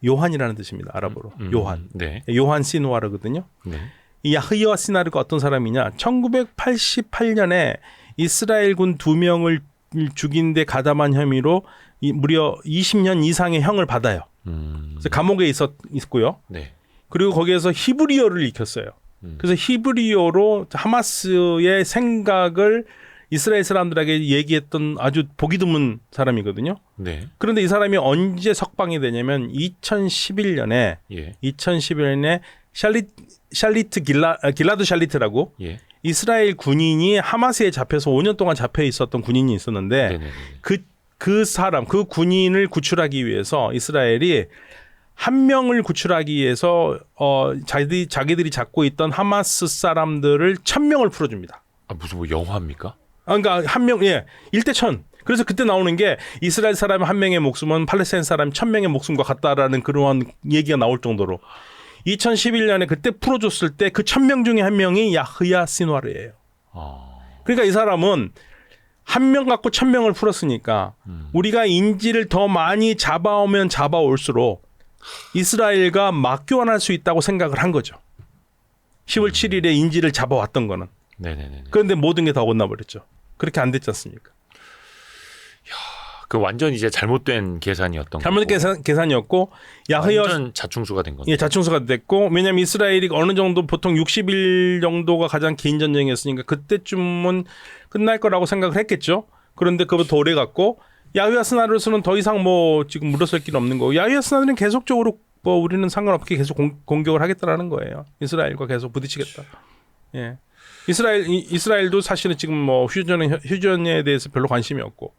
요한이라는 뜻입니다. 아랍어로. 요한. 네. 요한 시누아르거든요. 네. 이 야흐야 시누아르가 어떤 사람이냐. 1988년에 이스라엘군 2명을 죽인 데 가담한 혐의로 무려 20년 이상의 형을 받아요. 그래서 감옥에 있었고요. 네. 그리고 거기에서 히브리어를 익혔어요. 그래서 히브리어로 하마스의 생각을 이스라엘 사람들에게 얘기했던 아주 보기 드문 사람이거든요. 네. 그런데 이 사람이 언제 석방이 되냐면 2011년에 예. 길라드 샬리트라고 예. 이스라엘 군인이 하마스에 잡혀서 5년 동안 잡혀 있었던 군인이 있었는데 네네네. 그 군인을 구출하기 위해서 이스라엘이 한 명을 구출하기 위해서 자기들이 잡고 있던 하마스 사람들을 1,000명을 풀어줍니다. 아, 무슨 뭐 영화입니까? 그러니까 1대1000. 그래서 그때 나오는 게 이스라엘 사람 한 명의 목숨은 팔레스타인 사람 1,000명의 목숨과 같다라는 그러한 얘기가 나올 정도로 2011년에 그때 풀어줬을 때 그 1,000명 중에 한 명이 야흐야 시누아르예요. 그러니까 이 사람은 한 명 갖고 1,000명을 풀었으니까 우리가 인질을 더 많이 잡아오면 잡아올수록 이스라엘과 맞교환할 수 있다고 생각을 한 거죠. 10월 7일에 인질을 잡아왔던 거는. 네네네. 그런데 모든 게 다 엇나버렸죠. 그렇게 안 됐지 않습니까? 그 완전 이제 잘못된 계산이었던 잘못된 거고. 계산이었고 야흐야 완전 자충수가 된 건데. 예, 자충수가 됐고 왜냐하면 이스라엘이 어느 정도 보통 60일 정도가 가장 긴 전쟁이었으니까 그때쯤은 끝날 거라고 생각을 했겠죠. 그런데 그보다 더 오래 갔고 야흐야 스나르스는 더 이상 뭐 지금 물러설 길 없는 거고 야흐야 스나르는 계속적으로 뭐 우리는 상관없게 계속 공격을 하겠다라는 거예요. 이스라엘과 계속 부딪히겠다. 예. 이스라엘도 사실은 지금 뭐 휴전에 대해서 별로 관심이 없고.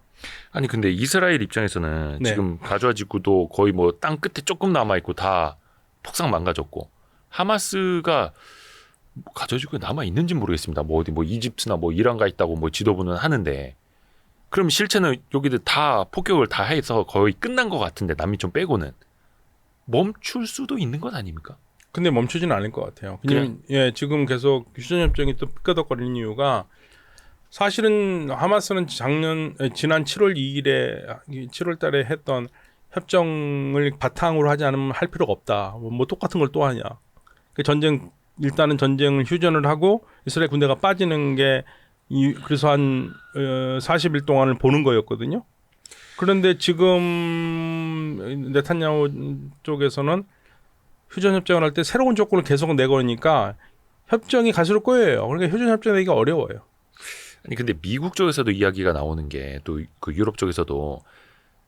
아니 근데 이스라엘 입장에서는 네. 지금 가주아지구도 거의 뭐 땅 끝에 조금 남아 있고 다 폭삭 망가졌고 하마스가 가주아지구에 남아 있는지 모르겠습니다. 뭐 어디 뭐 이집트나 뭐 이란가 있다고 뭐 지도부는 하는데 그럼 실체는 여기들 다 폭격을 다 해서 거의 끝난 것 같은데 남미 좀 빼고는 멈출 수도 있는 것 아닙니까? 근데 멈추지는 않을 것 같아요. 그냥 예, 지금 계속 휴전협정이 또 삐까덕거리는 이유가 사실은 하마스는 지난 7월 2일에 7월 달에 했던 협정을 바탕으로 하지 않으면 할 필요가 없다. 뭐 똑같은 걸 또 하냐. 일단은 전쟁을 휴전을 하고 이스라엘 군대가 빠지는 게 그래서 한 40일 동안을 보는 거였거든요. 그런데 지금 네탄야후 쪽에서는 휴전협정을 할 때 새로운 조건을 계속 내거니까 협정이 갈수록 꼬여요. 그러니까 휴전협정 내기가 어려워요. 아니 근데 미국 쪽에서도 이야기가 나오는 게 또 그 유럽 쪽에서도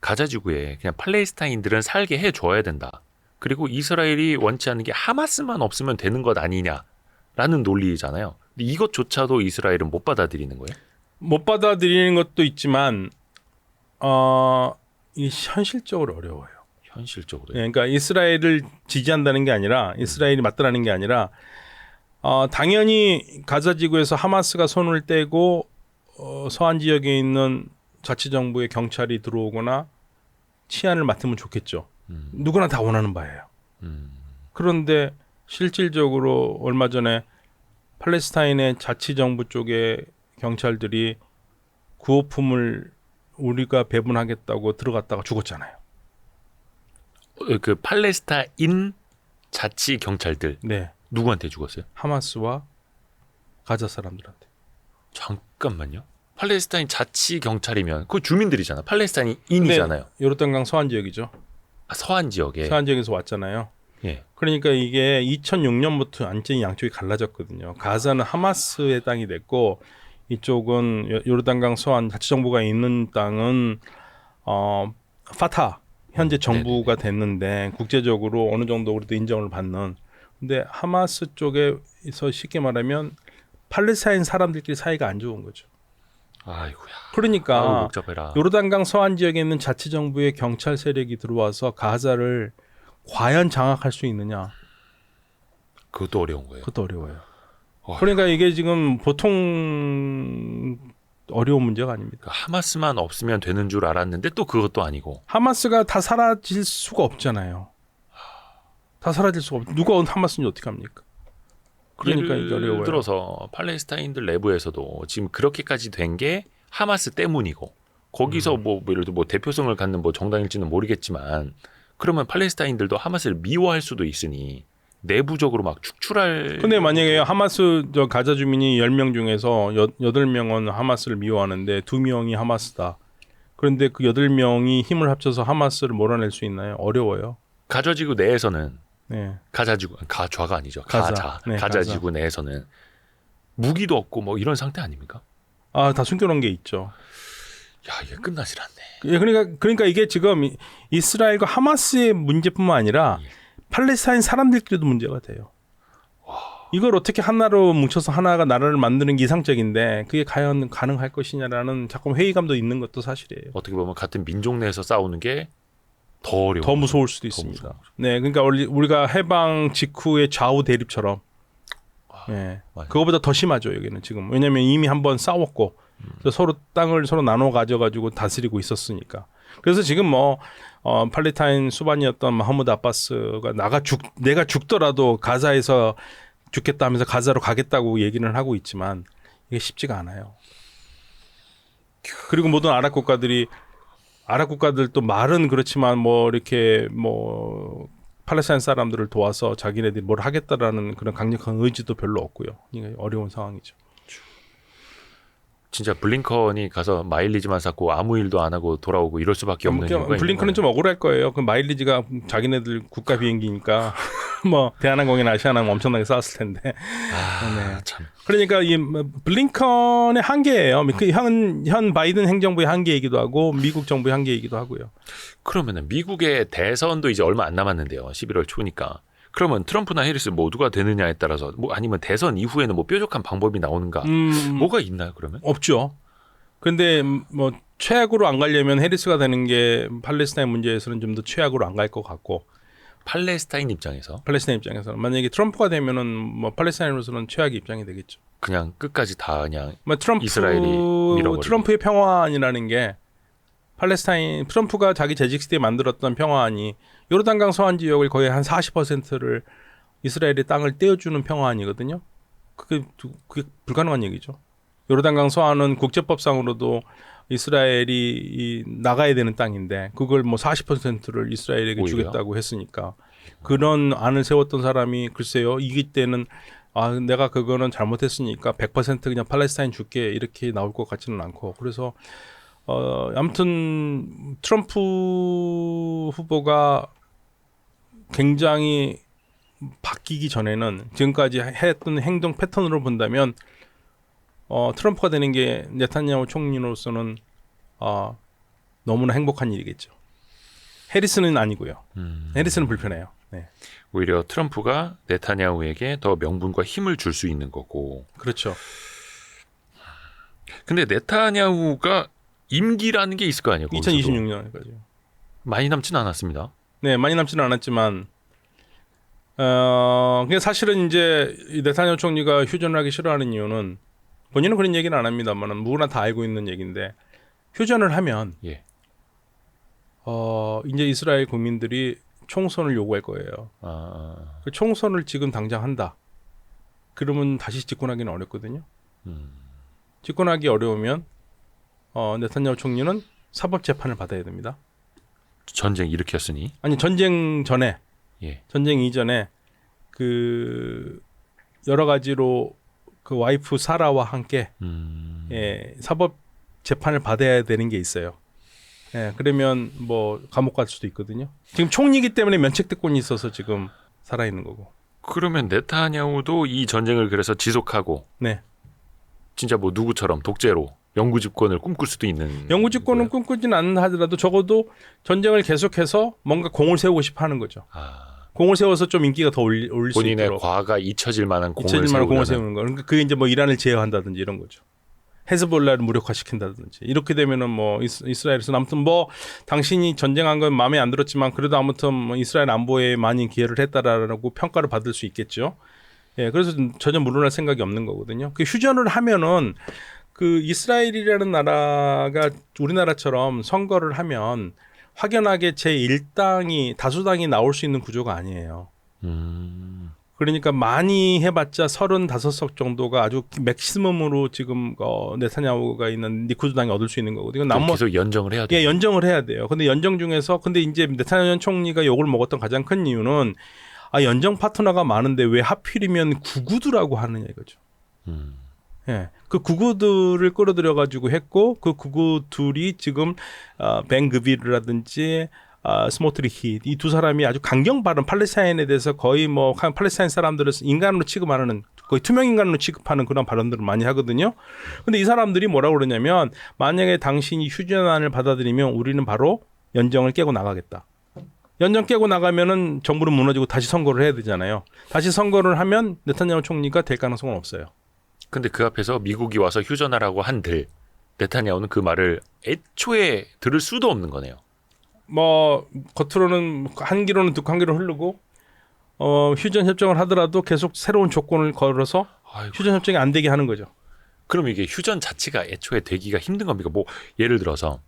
가자지구에 그냥 팔레스타인들은 살게 해줘야 된다. 그리고 이스라엘이 원치 않는 게 하마스만 없으면 되는 것 아니냐라는 논리잖아요. 근데 이것조차도 이스라엘은 못 받아들이는 거예요? 못 받아들이는 것도 있지만 이 현실적으로 어려워요. 현실적으로. 예, 그러니까 이스라엘을 지지한다는 게 아니라 이스라엘이 맞다라는 게 아니라 당연히 가자지구에서 하마스가 손을 떼고 서한 지역에 있는 자치정부의 경찰이 들어오거나 치안을 맡으면 좋겠죠. 누구나 다 원하는 바예요. 그런데 실질적으로 얼마 전에 팔레스타인의 자치정부 쪽의 경찰들이 구호품을 우리가 배분하겠다고 들어갔다가 죽었잖아요. 그 팔레스타인 자치 경찰들 네, 누구한테 죽었어요? 하마스와 가자 사람들한테. 잠깐만요. 팔레스타인 자치 경찰이면 그 주민들이잖아. 팔레스타인인이잖아요. 네, 요르단강 서한 지역이죠. 아, 서한 지역에. 서한 지역에서 왔잖아요. 예. 그러니까 이게 2006년부터 완전히 양쪽이 갈라졌거든요. 가자는 하마스의 땅이 됐고 이쪽은 요르단강 서한 자치정부가 있는 땅은 파타 현재 정부가 됐는데 국제적으로 어느 정도 우리도 인정을 받는. 근데 하마스 쪽에서 쉽게 말하면 팔레스타인 사람들끼리 사이가 안 좋은 거죠. 아이고야. 그러니까 아우, 복잡해라. 요르단강 서안 지역에 있는 자치정부의 경찰 세력이 들어와서 가자를 과연 장악할 수 있느냐? 그것도 어려운 거예요. 그것도 어려워요. 어휴. 그러니까 이게 지금 보통 어려운 문제가 아닙니다. 그러니까 하마스만 없으면 되는 줄 알았는데 또 그것도 아니고. 하마스가 다 사라질 수가 없잖아요. 다 사라질 수가 없. 누가 하마스인지 어떻게 합니까? 그러니까 이게 어려워요. 예를 들어서 팔레스타인들 내부에서도 지금 그렇게까지 된 게 하마스 때문이고 거기서 뭐 예를 들어 뭐 대표성을 갖는 뭐 정당일지는 모르겠지만 그러면 팔레스타인들도 하마스를 미워할 수도 있으니 내부적으로 막 축출할. 근데 만약에 하마스 가자 주민이 10명 중에서 8명은 하마스를 미워하는데 2명이 하마스다. 그런데 그 8명이 힘을 합쳐서 하마스를 몰아낼 수 있나요? 어려워요. 가자지구 내에서는 네. 가자지구 가좌가 아니죠. 가자. 네, 가자지구 내에서는 무기도 없고 뭐 이런 상태 아닙니까? 아, 다 숨겨놓은 게 있죠. 야, 이게 끝나질 않네. 예, 그러니까 이게 지금 이스라엘과 하마스의 문제뿐만 아니라 예. 팔레스타인 사람들끼리도 문제가 돼요. 이걸 어떻게 하나로 뭉쳐서 하나가 나라를 만드는 게 이상적인데 그게 과연 가능할 것이냐라는 자꾸 회의감도 있는 것도 사실이에요. 어떻게 보면 같은 민족 내에서 싸우는 게 더 어려워. 더 무서울 수도 있습니다. 네, 그러니까 우리가 해방 직후의 좌우 대립처럼, 네, 맞아요. 그거보다 더 심하죠 여기는 지금. 왜냐하면 이미 한번 싸웠고 서로 땅을 서로 나눠 가져가지고 다스리고 있었으니까. 그래서 지금 팔레스타인 수반이었던 마흐무드 아바스가 내가 죽더라도 가자에서 죽겠다 하면서 가자로 가겠다고 얘기는 하고 있지만 이게 쉽지가 않아요. 그리고 모든 아랍 국가들도 말은 그렇지만 이렇게 팔레스타인 사람들을 도와서 자기네들이 뭘 하겠다라는 그런 강력한 의지도 별로 없고요. 이게 어려운 상황이죠. 진짜 블링컨이 가서 마일리지만 쌓고 아무 일도 안 하고 돌아오고 이럴 수밖에 없는 이유가 있는 블링컨은 좀 억울할 거예요. 그 마일리지가 자기네들 국가 비행기니까 대한항공이나 아시아나는 엄청나게 쌓았을 텐데. 네. 참. 그러니까 이 블링컨의 한계예요. 그 현 바이든 행정부의 한계이기도 하고 미국 정부의 한계이기도 하고요. 그러면은 미국의 대선도 이제 얼마 안 남았는데요. 11월 초니까. 그러면 트럼프나 해리스 누가 되느냐에 따라서 아니면 대선 이후에는 뾰족한 방법이 나오는가? 뭐가 있나요, 그러면? 없죠. 근데 최악으로 안 가려면 해리스가 되는 게 팔레스타인 문제에서는 좀 더 최악으로 안 갈 것 같고. 팔레스타인 입장에서는 만약에 트럼프가 되면은 팔레스타인으로서는 최악의 입장이 되겠죠. 그냥 끝까지 다 그냥 이스라엘이 밀어버리고. 트럼프의 평화안이라는 게 트럼프가 자기 재직 시대에 만들었던 평화안이 요르단강 서안 지역을 거의 한 40%를 이스라엘의 땅을 떼어주는 평화안이거든요. 그게 불가능한 얘기죠. 요르단강 서안은 국제법상으로도 이스라엘이 나가야 되는 땅인데 그걸 40%를 이스라엘에게 오히려? 주겠다고 했으니까 그런 안을 세웠던 사람이 글쎄요 이기 때는 내가 그거는 잘못했으니까 100% 그냥 팔레스타인 줄게 이렇게 나올 것 같지는 않고 그래서 아무튼 트럼프 후보가 굉장히 바뀌기 전에는 지금까지 했던 행동 패턴으로 본다면 트럼프가 되는 게 네타냐후 총리로서는 너무나 행복한 일이겠죠. 해리스는 아니고요. 해리스는 불편해요. 네. 오히려 트럼프가 네타냐후에게 더 명분과 힘을 줄 수 있는 거고. 그렇죠. 근데 네타냐후가 임기라는 게 있을 거 아니에요. 2026년까지. 많이 남진 않았습니다. 네, 많이 남지는 않았지만 그게 사실은 이제 네타냐후 총리가 휴전을 하기 싫어하는 이유는 본인은 그런 얘기는 안 합니다만 누구나 다 알고 있는 얘기인데 휴전을 하면 예. 이제 이스라엘 국민들이 총선을 요구할 거예요. 그 총선을 지금 당장 한다. 그러면 다시 집권하기는 어렵거든요. 집권하기 어려우면 네타냐후 총리는 사법 재판을 받아야 됩니다. 전쟁 일으켰으니. 아니 전쟁 전에, 예. 전쟁 이전에 그 여러 가지로 그 와이프 사라와 함께 사법 재판을 받아야 되는 게 있어요. 예, 그러면 감옥 갈 수도 있거든요. 지금 총리이기 때문에 면책특권이 있어서 지금 살아 있는 거고. 그러면 네타냐후도 이 전쟁을 그래서 지속하고. 네. 진짜 누구처럼 독재로 영구 집권을 꿈꿀 수도 있는. 영구 집권은 꿈꾸진 않는 하더라도 적어도 전쟁을 계속해서 뭔가 공을 세우고 싶어 하는 거죠. 공을 세워서 좀 인기가 더 올릴 수 본인의 있도록 과가 잊혀질 만한 공을 잊혀질 만한 공을 세우려는. 세우는 거. 그러니까 그게 이제 뭐 이란을 제어한다든지 이런 거죠. 헤즈볼라를 무력화시킨다든지 이렇게 되면은 뭐 이스라엘에서 아무튼 뭐 당신이 전쟁한 건 마음에 안 들었지만 그래도 아무튼 뭐 이스라엘 안보에 많이 기여를 했다라고 평가를 받을 수 있겠죠. 예, 그래서 전혀 물러날 생각이 없는 거거든요. 그 휴전을 하면은 그 이스라엘이라는 나라가 우리나라처럼 선거를 하면 확연하게 제1당이 다수당이 나올 수 있는 구조가 아니에요. 그러니까 많이 해봤자 35석 정도가 아주 맥시멈으로 지금 네타냐후가 있는 리쿠드 당이 얻을 수 있는 거거든요. 계속 연정을 해야 돼요. 예, 연정을 해야 돼요. 근데 연정 중에서 근데 이제 네타냐후 총리가 욕을 먹었던 가장 큰 이유는 연정 파트너가 많은데 왜 하필이면 구구두라고 하느냐 이거죠. 예, 그 구구들을 끌어들여가지고 했고 그 구구들이 지금 벤그비르라든지 스모트리히 이 두 사람이 아주 강경 발언 팔레스타인에 대해서 거의 뭐 팔레스타인 사람들을 인간으로 취급하는 거의 투명 인간으로 취급하는 그런 발언들을 많이 하거든요. 근데 이 사람들이 뭐라고 그러냐면 만약에 당신이 휴전안을 받아들이면 우리는 바로 연정을 깨고 나가겠다. 연정 깨고 나가면은 정부는 무너지고 다시 선거를 해야 되잖아요. 다시 선거를 하면 네타냐후 총리가 될 가능성은 없어요. 근데 그 앞에서 미국이 와서 휴전하라고 한들 네타냐후는 그 말을 애초에 들을 수도 없는 거네요. 뭐 겉으로는 한 귀로는 듣고 한 귀로 흐르고 휴전 협정을 하더라도 계속 새로운 조건을 걸어서 아이고. 휴전 협정이 안 되게 하는 거죠. 그럼 이게 휴전 자체가 애초에 되기가 힘든 겁니까? 뭐 예를 들어서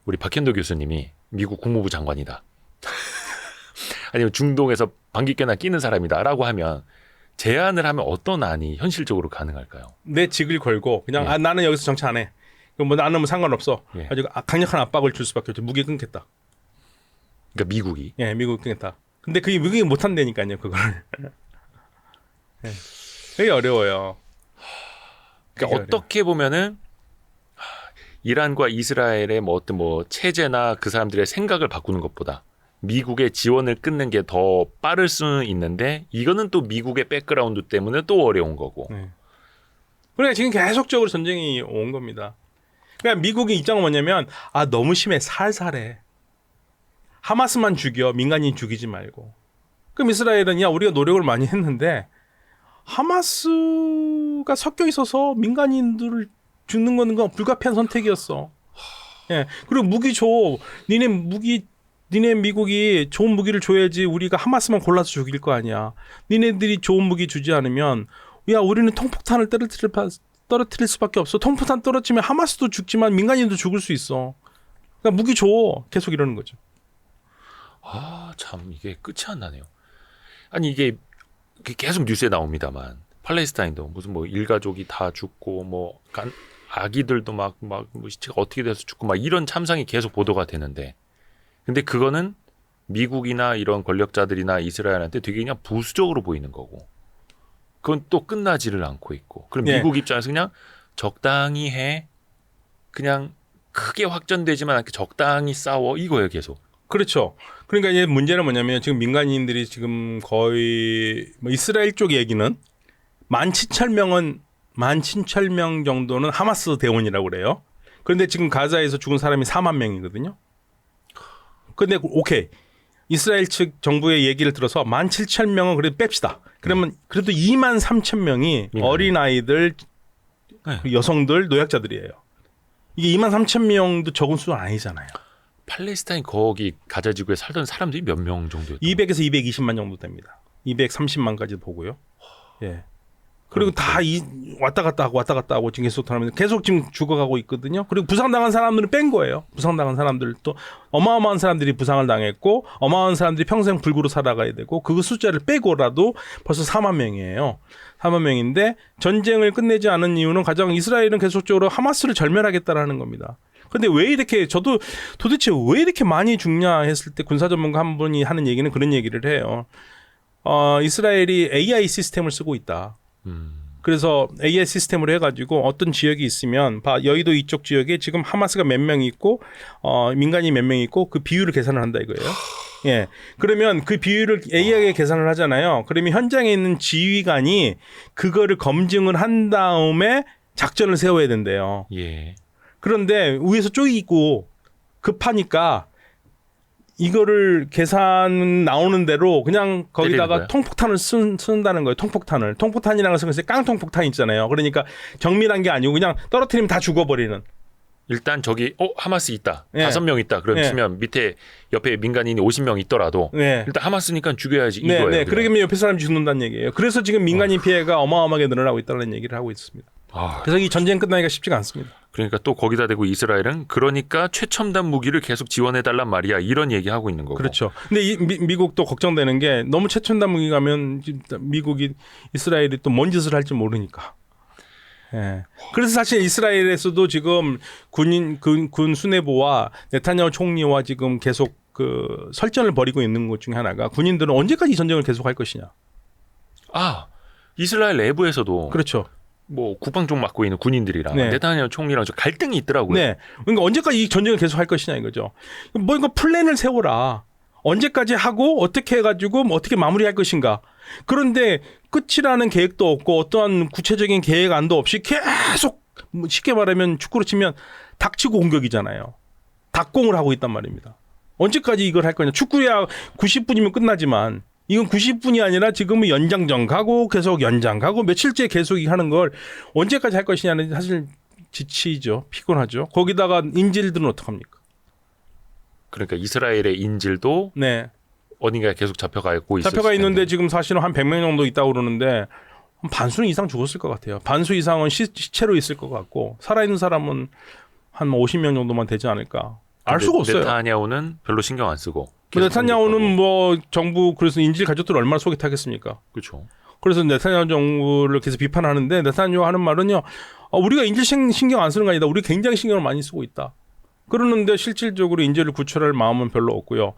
우리 박현도 교수님이 미국 국무부 장관이다. 아니면 중동에서 방귀깨나 끼는 사람이다라고 하면 제안을 하면 어떤 안이 현실적으로 가능할까요? 내 직을 걸고 그냥 예. 나는 여기서 정치 안 해. 그럼 뭐 나는 뭐 상관없어. 예. 아주 강력한 압박을 줄 수밖에 없죠. 무기 끊겠다. 그러니까 미국이. 예, 미국 끊겠다. 근데 그게 미국이 못 한다니까요, 그걸. 예. 되게 어려워요. 그러니까 어떻게 보면은 이란과 이스라엘의 뭐 어떤 뭐 체제나 그 사람들의 생각을 바꾸는 것보다 미국의 지원을 끊는 게 더 빠를 수는 있는데 이거는 또 미국의 백그라운드 때문에 또 어려운 거고. 네. 그러니까 지금 계속적으로 전쟁이 온 겁니다. 그러니까 미국의 입장은 뭐냐면 너무 심해 살살해. 하마스만 죽여 민간인 죽이지 말고. 그럼 이스라엘은 우리가 노력을 많이 했는데 하마스가 섞여 있어서 민간인들을 죽는 거는 건 불가피한 선택이었어. 예. 그리고 무기 줘. 니네 미국이 좋은 무기를 줘야지 우리가 하마스만 골라서 죽일 거 아니야. 니네들이 좋은 무기 주지 않으면 우리는 통폭탄을 떨어뜨릴 수밖에 없어. 통폭탄 떨어지면 하마스도 죽지만 민간인도 죽을 수 있어. 그러니까 무기 줘. 계속 이러는 거죠. 참 이게 끝이 안 나네요. 아니 이게 계속 뉴스에 나옵니다만 팔레스타인도 무슨 뭐 일가족이 다 죽고 뭐 아기들도 막 뭐 시체가 어떻게 돼서 죽고 막 이런 참상이 계속 보도가 되는데 근데 그거는 미국이나 이런 권력자들이나 이스라엘한테 되게 그냥 부수적으로 보이는 거고 그건 또 끝나지를 않고 있고 그럼 미국 입장에서 그냥 적당히 해 그냥 크게 확전되지만 않게 적당히 싸워 이거예요 계속. 그렇죠. 그러니까 이제 문제는 뭐냐면 지금 민간인들이 지금 거의 이스라엘 쪽 얘기는 17,000명 정도는 하마스 대원이라고 그래요. 그런데 지금 가자에서 죽은 사람이 4만 명이거든요. 근데 오케이. 이스라엘 측 정부의 얘기를 들어서 17,000명은 그래도 뺍시다. 그러면 그래도 23,000명이 어린아이들, 여성들, 노약자들이에요. 이게 23,000명도 적은 수는 아니잖아요. 팔레스타인 거기 가자 지구에 살던 사람들이 몇 명 정도였던 200에서 220만 정도 됩니다. 230만까지 보고요. 예. 그리고 다 왔다 갔다 하고 지금 계속 지금 죽어가고 있거든요. 그리고 부상당한 사람들은 뺀 거예요. 부상당한 사람들도 어마어마한 사람들이 부상을 당했고 어마어마한 사람들이 평생 불구로 살아가야 되고 그 숫자를 빼고라도 벌써 4만 명이에요. 4만 명인데 전쟁을 끝내지 않은 이유는 가장 이스라엘은 계속적으로 하마스를 절멸하겠다라는 겁니다. 근데 왜 이렇게 저도 도대체 왜 이렇게 많이 죽냐 했을 때 군사 전문가 한 분이 하는 얘기는 그런 얘기를 해요. 이스라엘이 AI 시스템을 쓰고 있다. 그래서 AI 시스템으로 해가지고 어떤 지역이 있으면 여의도 이쪽 지역에 지금 하마스가 몇 명 있고 민간이 몇 명 있고 그 비율을 계산을 한다 이거예요. 예. 그러면 그 비율을 AI에 계산을 하잖아요. 그러면 현장에 있는 지휘관이 그거를 검증을 한 다음에 작전을 세워야 된대요. 예. 그런데 위에서 쪼이고 급하니까 이거를 계산 나오는 대로 그냥 거기다가 거예요? 통폭탄을 쓴다는 거예요. 통폭탄이라는 것은 글쎄 깡통폭탄 있잖아요. 그러니까 정밀한 게 아니고 그냥 떨어뜨리면 다 죽어버리는. 일단 저기 하마스 있다. 예. 5명 있다. 그럼 예. 치면 밑에 옆에 민간인이 50명 있더라도 네. 일단 하마스니까 죽여야지 네, 이거예요. 네. 그냥. 그러면 옆에 사람이 죽는다는 얘기예요. 그래서 지금 민간인 피해가 어마어마하게 늘어나고 있다는 얘기를 하고 있습니다. 아, 그래서 이 전쟁 끝나기가 쉽지가 않습니다. 그러니까 또 거기다 대고 이스라엘은 그러니까 최첨단 무기를 계속 지원해 달란 말이야. 이런 얘기하고 있는 거고. 그렇죠. 근데 미국도 걱정되는 게 너무 최첨단 무기 가면 미국이 이스라엘이 또 뭔 짓을 할지 모르니까. 예. 그래서 사실 이스라엘에서도 지금 군 수뇌부와 네타냐후 총리와 지금 계속 그 설전을 벌이고 있는 것 중에 하나가 군인들은 언제까지 이 전쟁을 계속할 것이냐. 이스라엘 내부에서도 그렇죠. 뭐 국방 쪽 맡고 있는 군인들이랑 네. 네타냐후 총리랑 좀 갈등이 있더라고요. 네. 그러니까 언제까지 이 전쟁을 계속할 것이냐 이거죠. 뭔가 플랜을 세워라. 언제까지 하고 어떻게 해가지고 어떻게 마무리할 것인가. 그런데 끝이라는 계획도 없고 어떠한 구체적인 계획안도 없이 계속 쉽게 말하면 축구로 치면 닥치고 공격이잖아요. 닥공을 하고 있단 말입니다. 언제까지 이걸 할 거냐. 축구야 90분이면 끝나지만 이건 90분이 아니라 지금은 연장전 가고 계속 연장 가고 며칠째 계속 하는 걸 언제까지 할 것이냐는 사실 지치죠. 피곤하죠. 거기다가 인질들은 어떡합니까? 그러니까 이스라엘의 인질도 네. 어딘가에 계속 잡혀가고 있을 잡혀가 있는데 텐데. 지금 사실은 한 100명 정도 있다고 그러는데 한 반수 이상 죽었을 것 같아요. 반수 이상은 시체로 있을 것 같고 살아있는 사람은 한 50명 정도만 되지 않을까. 알 수가 없어요. 네타냐후는 별로 신경 안 쓰고. 네타냐후는 뭐 정부 그래서 인질 가족들 얼마나 속이 타겠습니까. 그렇죠. 그래서 네타냐후 정부를 계속 비판하는데 네타냐후 하는 말은요. 우리가 인질 신경 안 쓰는 거 아니다. 우리 굉장히 신경을 많이 쓰고 있다. 그러는데 실질적으로 인질을 구출할 마음은 별로 없고요.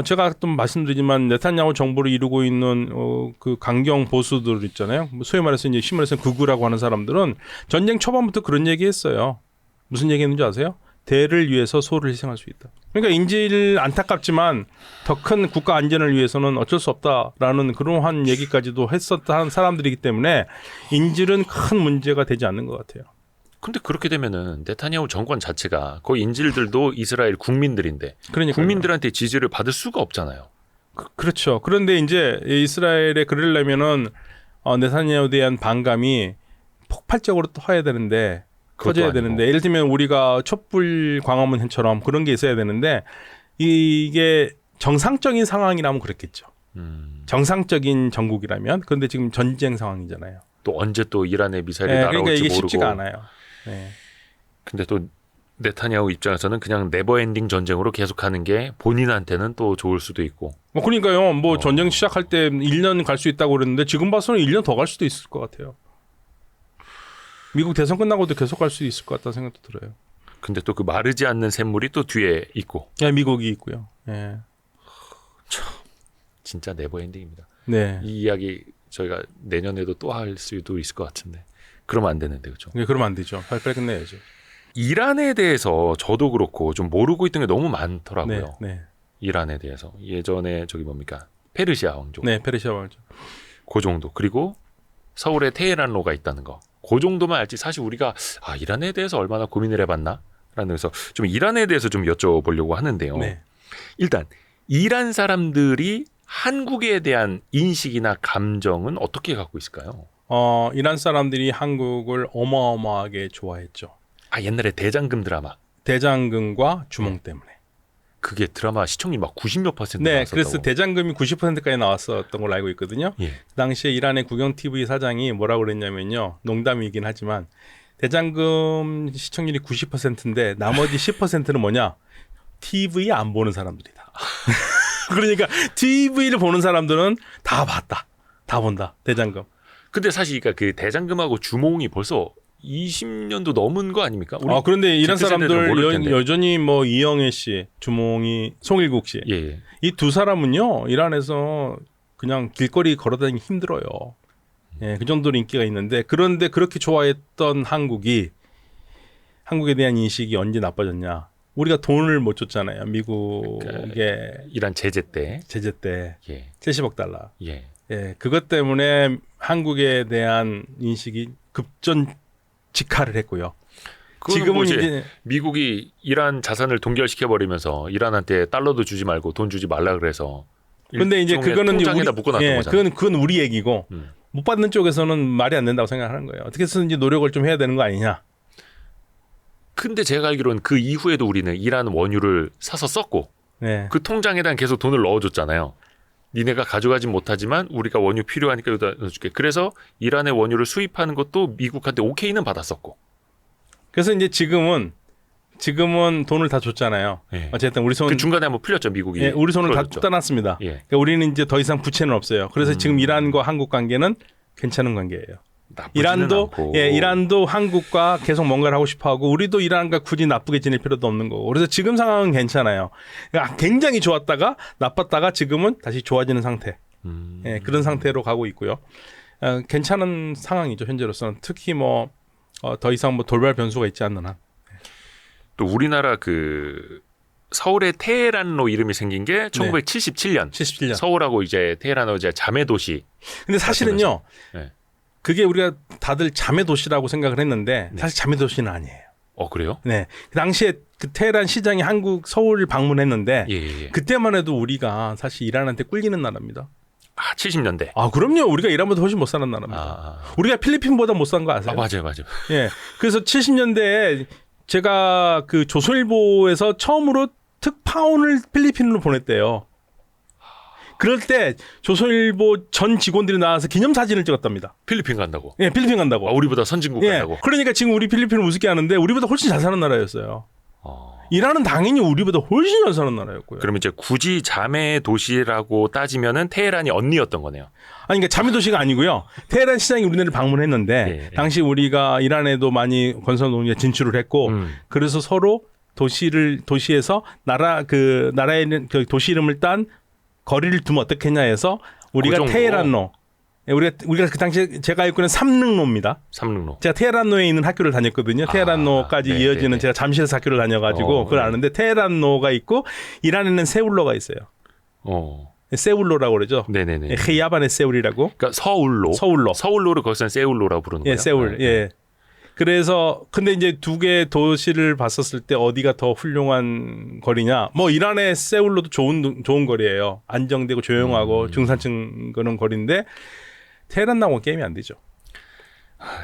제가 좀 말씀드리지만 네타냐후 정부를 이루고 있는 그 강경 보수들 있잖아요. 소위 말해서 이제 신문에서 극우라고 하는 사람들은 전쟁 초반부터 그런 얘기했어요. 무슨 얘기했는지 아세요? 대를 위해서 소를 희생할 수 있다. 그러니까 인질 안타깝지만 더 큰 국가 안전을 위해서는 어쩔 수 없다라는 그러한 얘기까지도 했었던 사람들이기 때문에 인질은 큰 문제가 되지 않는 것 같아요. 근데 그렇게 되면은 네타냐후 정권 자체가 거의 인질들도 이스라엘 국민들인데 그러니까 국민들한테 지지를 받을 수가 없잖아요. 그렇죠. 그런데 이제 이스라엘에 그러려면은 네타냐후에 대한 반감이 폭발적으로 터야 되는데 터져야 되는데 예를 들면 우리가 촛불 광화문처럼 그런 게 있어야 되는데 이게 정상적인 상황이라면 그렇겠죠. 정상적인 전국이라면 그런데 지금 전쟁 상황이잖아요. 또 언제 또 이란의 미사일이 네, 날아올지 그러니까 이게 모르고. 쉽지가 않아요. 네. 근데 또 네타냐후 입장에서는 그냥 네버엔딩 전쟁으로 계속하는 게 본인한테는 또 좋을 수도 있고. 뭐 그러니까요. 뭐 전쟁 시작할 때 1년 갈 수 있다고 그랬는데 지금 봐서는 1년 더 갈 수도 있을 것 같아요. 미국 대선 끝나고도 계속 갈 수 있을 것 같다는 생각도 들어요. 근데 또 그 마르지 않는 샘물이 또 뒤에 있고. 네, 미국이 있고요. 네. 진짜 네버엔딩입니다. 네. 이 이야기 저희가 내년에도 또 할 수도 있을 것 같은데 그러면 안 되는데 그렇죠? 네, 그러면 안 되죠. 빨리 끝내야죠. 이란에 대해서 저도 그렇고 좀 모르고 있던 게 너무 많더라고요. 네, 네. 이란에 대해서 예전에 저기 뭡니까 페르시아 왕조, 네, 페르시아 왕조. 그 정도. 그리고 서울에 테헤란로가 있다는 거, 그 정도만 알지. 사실 우리가 이란에 대해서 얼마나 고민을 해봤나? 라는 그래서 좀 이란에 대해서 좀 여쭤보려고 하는데요. 네. 일단 이란 사람들이 한국에 대한 인식이나 감정은 어떻게 갖고 있을까요? 이란 사람들이 한국을 어마어마하게 좋아했죠. 옛날에 대장금 드라마. 대장금과 주몽 때문에. 그게 드라마 시청률 막 90몇 % 네, 나왔었다고. 그래서 대장금이 90%까지 나왔었던 걸로 알고 있거든요. 예. 그 당시에 이란의 국영 TV 사장이 뭐라고 그랬냐면요. 농담이긴 하지만 대장금 시청률이 90%인데 나머지 10%는 뭐냐? TV 안 보는 사람들이다. 그러니까 TV를 보는 사람들은 다 봤다. 다 본다. 대장금. 근데 사실 그러니까 그 대장금하고 주몽이 벌써 20년도 넘은 거 아닙니까? 우리 그런데 이란 Z 세대들은 모를 사람들 텐데. 여전히 뭐 이영애 씨, 주몽이, 송일국 씨. 예. 이 두 사람은요. 이란에서 그냥 길거리 걸어다니기 힘들어요. 예, 그 정도로 인기가 있는데 그런데 그렇게 좋아했던 한국에 대한 인식이 언제 나빠졌냐? 우리가 돈을 못 줬잖아요. 미국의 이란 제재 때. 제재 때 예. 70억 달러. 예. 예, 그것 때문에 한국에 대한 인식이 급전 직하를 했고요. 지금은 이제 이제 미국이 이란 자산을 동결시켜 버리면서 이란한테 달러도 주지 말고 돈 주지 말라 그래서. 근데 이제 일종의 그거는 이제 통장에다 묶어놨던 예, 거잖아요. 그건 우리 얘기고 음. 못 받는 쪽에서는 말이 안 된다고 생각하는 거예요. 어떻게 해서든지 노력을 좀 해야 되는 거 아니냐. 근데 제가 알기로는 그 이후에도 우리는 이란 원유를 사서 썼고 네. 그 통장에다 계속 돈을 넣어줬잖아요. 니네가 가져가진 못하지만 우리가 원유 필요하니까 여기다 넣어줄게. 그래서 이란의 원유를 수입하는 것도 미국한테 오케이는 받았었고. 그래서 이제 지금은 돈을 다 줬잖아요. 예. 어쨌든 우리 손 그 중간에 한번 풀렸죠 미국이. 예, 우리 손을 다 풀어줬죠. 떠났습니다. 예. 그러니까 우리는 이제 더 이상 부채는 없어요. 그래서 지금 이란과 한국 관계는 괜찮은 관계예요. 나쁘지는 않고. 이란도 한국과 계속 뭔가를 하고 싶어하고 우리도 이란과 굳이 나쁘게 지낼 필요도 없는 거고. 그래서 지금 상황은 괜찮아요. 그러니까 굉장히 좋았다가 나빴다가 지금은 다시 좋아지는 상태. 예, 그런 상태로 가고 있고요. 괜찮은 상황이죠 현재로서는. 특히 뭐 더 이상 뭐 돌발 변수가 있지 않는 한. 또 우리나라 그 서울의 테헤란로 이름이 생긴 게 1977년. 77년. 서울하고 이제 테헤란하고 이제 자매 도시. 근데 사실은요. 네. 그게 우리가 다들 자매 도시라고 생각을 했는데 네. 사실 자매 도시는 아니에요. 그래요? 네. 그 당시에 그 테헤란 시장이 한국 서울을 방문했는데 예. 그때만 해도 우리가 사실 이란한테 꿀리는 나라입니다. 70년대. 아, 그럼요. 우리가 이란보다 훨씬 못 사는 나라입니다. 우리가 필리핀보다 못 산 거 아세요? 맞아요. 예. 그래서 70년대에 제가 그 조선일보에서 처음으로 특파원을 필리핀으로 보냈대요. 그럴 때 조선일보 전 직원들이 나와서 기념사진을 찍었답니다. 필리핀 간다고. 예, 필리핀 간다고. 우리보다 선진국 예. 간다고. 그러니까 지금 우리 필리핀을 우습게 하는데 우리보다 훨씬 잘 사는 나라였어요. 이란은 당연히 우리보다 훨씬 잘 사는 나라였고요. 그러면 이제 굳이 자매 도시라고 따지면은 테헤란이 언니였던 거네요. 아니, 그러니까 자매 도시가 아니고요. 테헤란 시장이 우리나라를 방문했는데 예. 당시 우리가 이란에도 많이 건설 농业진출을 했고 그래서 서로 도시에서 나라에 있는 그 도시 이름을 딴 거리를 두면 어떻겠냐 해서 우리가 정도? 테헤란로 우리가 그 당시에 제가 알고 있는 삼릉로입니다. 삼릉로. 제가 테헤란로에 있는 학교를 다녔거든요. 테헤란로까지 네, 이어지는 네, 네. 제가 잠실에서 학교를 다녀가지고 그걸 네. 아는데 테헤란로가 있고 이란에는 세울로가 있어요. 세울로라고 그러죠. 네네네. 헤야반의 세울이라고. 그러니까 서울로. 서울로를 거기서는 세울로라고 부르는 거예요. 예, 세울. 네. 예. 그래서 근데 이제 두 개 도시를 봤었을 때 어디가 더 훌륭한 거리냐? 뭐 이란의 세울로도 좋은 거리예요. 안정되고 조용하고 중산층 그런 거리인데 테헤란하고 게임이 안 되죠.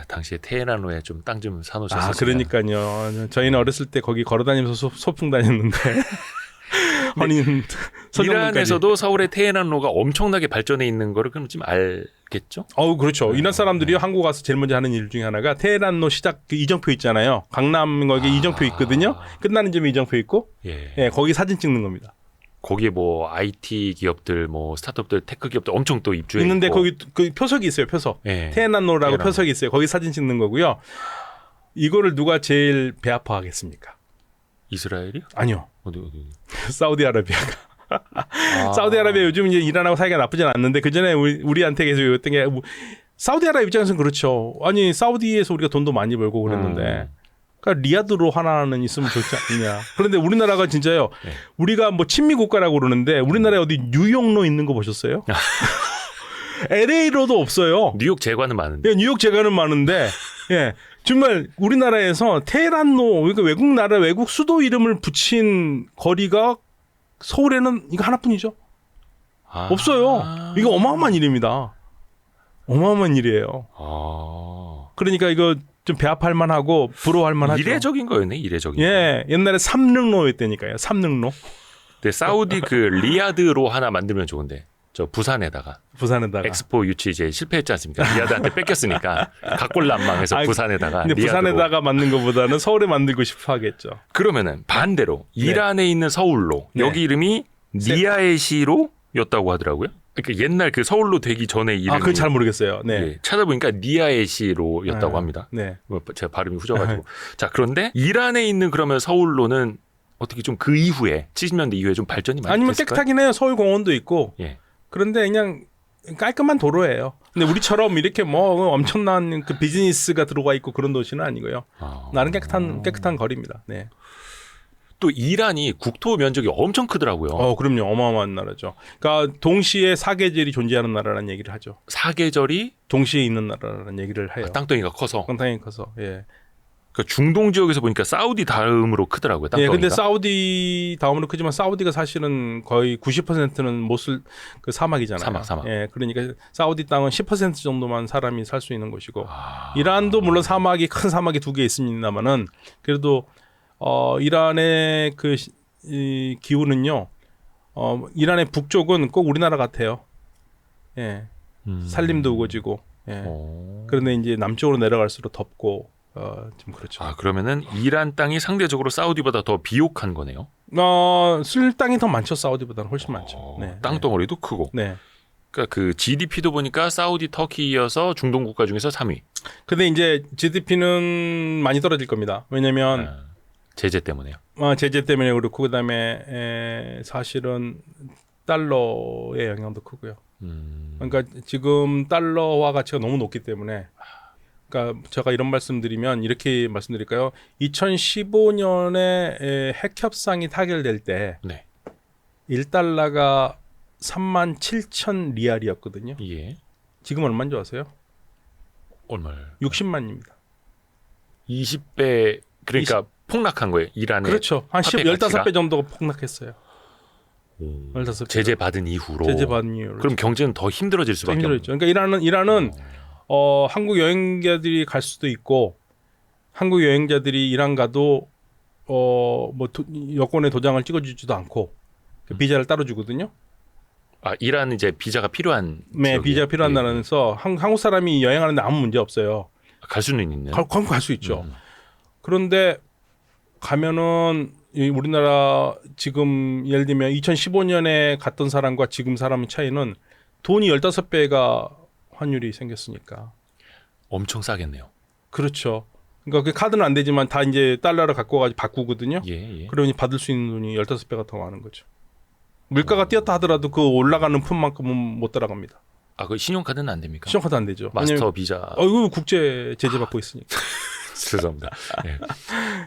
당시에 테헤란로에 좀 땅 좀 사놓으셨어요. 그러니까요. 저희는 어렸을 때 거기 걸어다니면서 소풍 다녔는데 허닌 이란에서도 서울의 테헤란로가 엄청나게 발전해 있는 거를 그럼 좀 알겠죠? 그렇죠. 이란 사람들이 한국 와서 제일 먼저 하는 일 중에 하나가 테헤란로 시작 그 이정표 있잖아요. 강남 거기 이정표 있거든요. 끝나는 점에 이정표 있고, 예, 거기 사진 찍는 겁니다. 거기에 뭐 IT 기업들, 뭐 스타트업들, 테크 기업들 엄청 또 입주해 있는데 있고. 거기 그 표석이 있어요. 표석. 예. 테헤란로라고 테헤란로. 표석이 있어요. 거기 사진 찍는 거고요. 이거를 누가 제일 배 아파하겠습니까? 이스라엘이요? 아니요. 어디. 사우디아라비아가. 사우디아라비아 요즘 이제 이란하고 사이가 나쁘진 않는데 그 전에 우리한테 계속 이랬던 게 사우디아라비아 입장에서는 그렇죠. 아니 사우디에서 우리가 돈도 많이 벌고 그랬는데. 그러니까 리야드로 하나는 있으면 좋지 않느냐. 그런데 우리나라가 진짜요. 네. 우리가 뭐 친미 국가라고 그러는데 우리나라에 어디 뉴욕로 있는 거 보셨어요? LA로도 없어요. 뉴욕 제과는 많은데. 예, 뉴욕 제가는 많은데, 예, 정말 우리나라에서 테헤란로, 그러니까 외국 수도 이름을 붙인 거리가 서울에는 이거 하나뿐이죠. 없어요. 이거 어마어마한 일입니다. 어마어마한 일이에요. 그러니까 이거 좀 배합할 만하고 부러워할 만하죠. 이례적인 거였네, 이례적인. 예, 옛날에 삼릉로였다니까요. 삼릉로. 근데 사우디 그 리야드로 하나 만들면 좋은데. 저 부산에다가 엑스포 유치 이제 실패했지 않습니까? 리야드한테 뺏겼으니까 각골난망해서 부산에다가. 근데 리야드로. 부산에다가 만든 것보다는 서울에 만들고 싶어 하겠죠. 그러면은 반대로 이란에 있는 서울로 여기 이름이 니아에시로였다고 하더라고요. 그러니까 옛날 그 서울로 되기 전에 이름이. 그건 잘 모르겠어요. 네. 예, 찾아보니까 니아에시로였다고 합니다. 네. 제가 발음이 후져가지고. 자, 그런데 이란에 있는 그러면 서울로는 어떻게 좀 그 이후에 70년대 이후에 좀 발전이 많이 아니면 됐을까요? 깨끗하긴 해요. 서울공원도 있고. 예. 그런데 그냥 깔끔한 도로예요. 근데 우리처럼 이렇게 뭐 엄청난 그 비즈니스가 들어와 있고 그런 도시는 아니고요. 나는 깨끗한 거리입니다. 네. 또 이란이 국토 면적이 엄청 크더라고요. 그럼요. 어마어마한 나라죠. 그러니까 동시에 사계절이 존재하는 나라라는 얘기를 하죠. 사계절이 동시에 있는 나라라는 얘기를 해요. 땅덩이가 커서. 땅덩이 커서. 예. 그러니까 중동 지역에서 보니까 사우디 다음으로 크더라고요. 예, 땅덩이가. 근데 사우디 다음으로 크지만 사우디가 사실은 거의 90%는 모슬 그 사막이잖아요. 사막. 예, 그러니까 사우디 땅은 10% 정도만 사람이 살 수 있는 곳이고 이란도 물론 사막이 큰 사막이 2개 있습니다만은 그래도 이란의 이 기후는요. 이란의 북쪽은 꼭 우리나라 같아요. 예. 산림도 우거지고. 예. 그런데 이제 남쪽으로 내려갈수록 덥고 좀 그렇죠. 아, 그러면은 이란 땅이 상대적으로 사우디보다 더 비옥한 거네요. 쓸 땅이 더 많죠. 사우디보다는 훨씬 많죠. 네. 땅덩어리도 크고. 네. 그러니까 그 GDP도 보니까 사우디, 터키 이어서 중동 국가 중에서 3위. 근데 이제 GDP는 많이 떨어질 겁니다. 왜냐면 제재 때문에요. 제재 때문에 그렇고 그다음에 사실은 달러의 영향도 크고요. 그러니까 지금 달러화 가치가 너무 높기 때문에 그러니까 제가 이런 말씀드리면 이렇게 말씀드릴까요? 2015년에 핵 협상이 타결될 때 네. 1달러가 37,000 리알이었거든요. 예. 지금 얼마인 줄 아세요? 얼마를? 60만입니다. 20배 그러니까 폭락한 거예요. 이란의 그렇죠. 한 화폐 15배 정도가 폭락했어요. 15배. 제재 받은 이후로. 제재 받은 이후로. 그럼 경제는 더 힘들어질 수밖에 없는. 힘들었죠. 그러니까 이란은 한국 여행자들이 갈 수도 있고 한국 여행자들이 이란 가도 여권에 도장을 찍어주지도 않고 비자를 따로 주거든요. 아, 이란은 이제 비자가 필요한. 네, 지역이에요? 비자 필요한 예. 나라에서 한국 사람이 여행하는데 아무 문제 없어요. 갈 수는 있는. 갈 수 있죠. 그런데 가면은 우리나라 지금 예를 들면 2015년에 갔던 사람과 지금 사람의 차이는 돈이 15배가 환율이 생겼으니까. 엄청 싸겠네요. 그렇죠. 그러니까 그 카드는 안 되지만 다 이제 달러를 갖고 가지고 바꾸거든요. 예. 그러니 받을 수 있는 돈이 15배가 더 많은 거죠. 물가가 뛰었다 하더라도 그 올라가는 품만큼은 못 따라갑니다. 아, 그 신용카드는 안 됩니까? 신용카드 안 되죠. 마스터 비자. 이거 국제 제재 받고 있으니까. 죄송합니다. 네.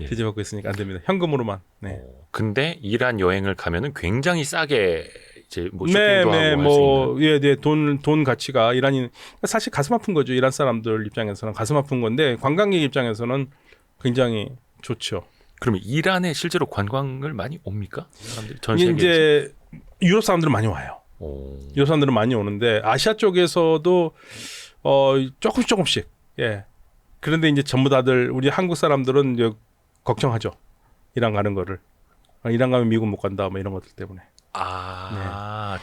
예. 제재 받고 있으니까 안 됩니다. 현금으로만. 네. 근데 이란 여행을 가면은 굉장히 싸게 이제 뭐 네, 쇼핑도 네, 하고 할 수 있는. 예, 네, 돈 가치가 이란이 사실 가슴 아픈 거죠. 이란 사람들 입장에서는 가슴 아픈 건데 관광객 입장에서는 굉장히 좋죠. 그러면 이란에 실제로 관광을 많이 옵니까? 사람들이 전 세계에서. 이제 유럽 사람들은 많이 와요. 오. 유럽 사람들은 많이 오는데 아시아 쪽에서도 조금씩. 예. 그런데 이제 전부 다들 우리 한국 사람들은 이제 걱정하죠. 이란 가는 거를. 이란 가면 미국 못 간다. 뭐 이런 것들 때문에.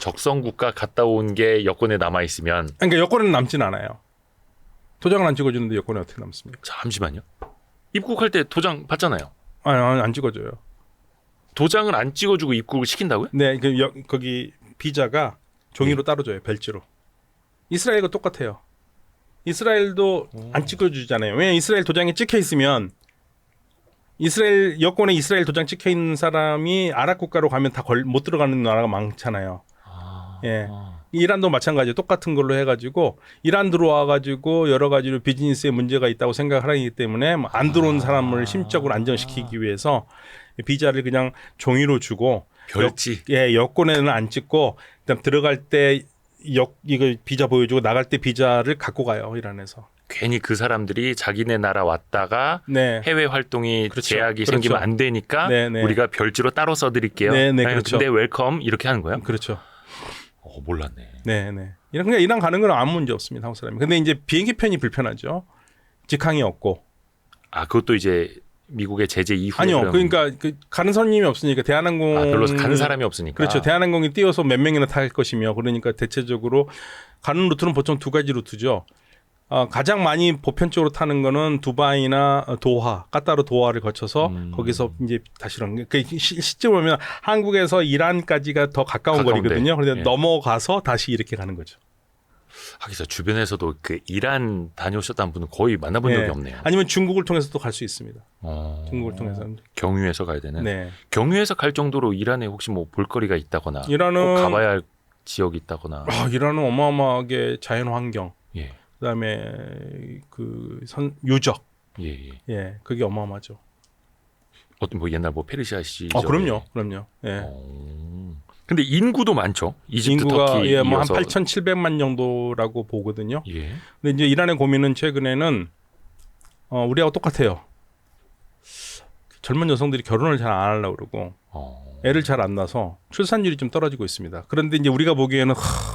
적성 국가 갔다 온 게 여권에 남아 있으면. 그러니까 여권에는 남진 않아요. 도장을 안 찍어주는데 여권에 어떻게 남습니까? 잠시만요. 입국할 때 도장 받잖아요. 아니, 안 찍어줘요. 도장을 안 찍어주고 입국을 시킨다고요? 네, 거기 비자가 종이로 따로 줘요. 벨지로. 이스라엘과 똑같아요. 이스라엘도 안 찍어주잖아요. 왜냐면 이스라엘 도장이 찍혀 있으면 이스라엘 여권에 이스라엘 도장 찍혀 있는 사람이 아랍 국가로 가면 다 못 들어가는 나라가 많잖아요. 예. 이란도 마찬가지예요. 똑같은 걸로 해가지고 이란 들어와가지고 여러 가지로 비즈니스에 문제가 있다고 생각을 하기 때문에 안 들어온 사람을 심적으로 안정시키기 위해서 비자를 그냥 종이로 주고 별지. 여권에는 안 찍고 그다음 들어갈 때 이거 비자 보여주고 나갈 때 비자를 갖고 가요. 이란에서. 괜히 그 사람들이 자기네 나라 왔다가 네. 해외 활동이 그렇죠. 제약이 그렇죠. 생기면 안 되니까 네, 네. 우리가 별지로 따로 써드릴게요. 네, 네, 그렇죠. 근데 웰컴 이렇게 하는 거예요? 그렇죠. 몰랐네. 네, 네. 이란 가는 건 아무 문제 없습니다. 한국 사람이. 근데 이제 비행기 편이 불편하죠. 직항이 없고. 아, 그것도 이제 미국의 제재 이후에. 아니요. 그러니까 가는 손님이 없으니까 대한항공 별로 가는 사람이 없으니까. 그렇죠. 대한항공이 띄워서 몇 명이나 탈 것이며 그러니까 대체적으로 가는 루트는 보통 2가지 루트죠. 가장 많이 보편적으로 타는 거는 두바이나 도하, 까따르 도하를 거쳐서 거기서 이제 다시 실제 보면 한국에서 이란까지가 더 가까운 거리거든요. 그런데 넘어가서 다시 이렇게 가는 거죠. 하기서 주변에서도 그 이란 다녀오셨다는 분은 거의 만나본 적이 없네요. 아니면 중국을 통해서도 갈 수 있습니다. 중국을 통해서. 경유해서 가야 되는. 네. 경유해서 갈 정도로 이란에 혹시 뭐 볼거리가 있다거나 이란은 꼭 가봐야 할 지역이 있다거나. 이란은 어마어마하게 자연 환경. 예. 그다음에 유적. 예. 그게 어마어마하죠. 어떤 뭐 옛날 뭐 페르시아 시절. 그럼요. 예. 근데 인구도 많죠. 이집트, 인구가 터키 뭐 한 이어서. 8,700만 정도라고 보거든요. 예. 근데 이제 이란의 고민은 최근에는 우리하고 똑같아요. 젊은 여성들이 결혼을 잘 안 하려고 그러고 애를 잘 안 낳아서 출산율이 좀 떨어지고 있습니다. 그런데 이제 우리가 보기에는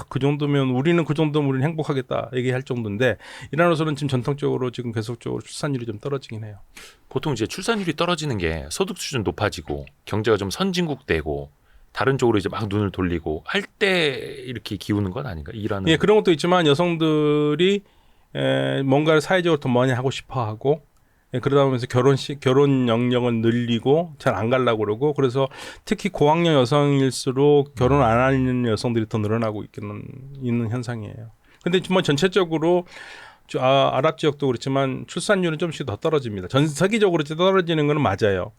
그 정도면 우리는 행복하겠다 얘기할 정도인데 이란으로서는 지금 전통적으로 지금 계속적으로 출산율이 좀 떨어지긴 해요. 보통 이제 출산율이 떨어지는 게 소득 수준 높아지고 경제가 좀 선진국 되고 다른 쪽으로 이제 막 눈을 돌리고 할 때 이렇게 기우는 건 아닌가? 이란은. 예, 그런 것도 있지만 여성들이 뭔가를 사회적으로 더 많이 하고 싶어 하고 그러다 보면서 결혼 연령을 늘리고 잘 안 가려고 그러고 그래서 특히 고학년 여성일수록 결혼 안 하는 여성들이 더 늘어나고 있는 현상이에요. 근데 정말 전체적으로 아랍 지역도 그렇지만 출산율은 좀씩 더 떨어집니다. 전 세계적으로 떨어지는 건 맞아요.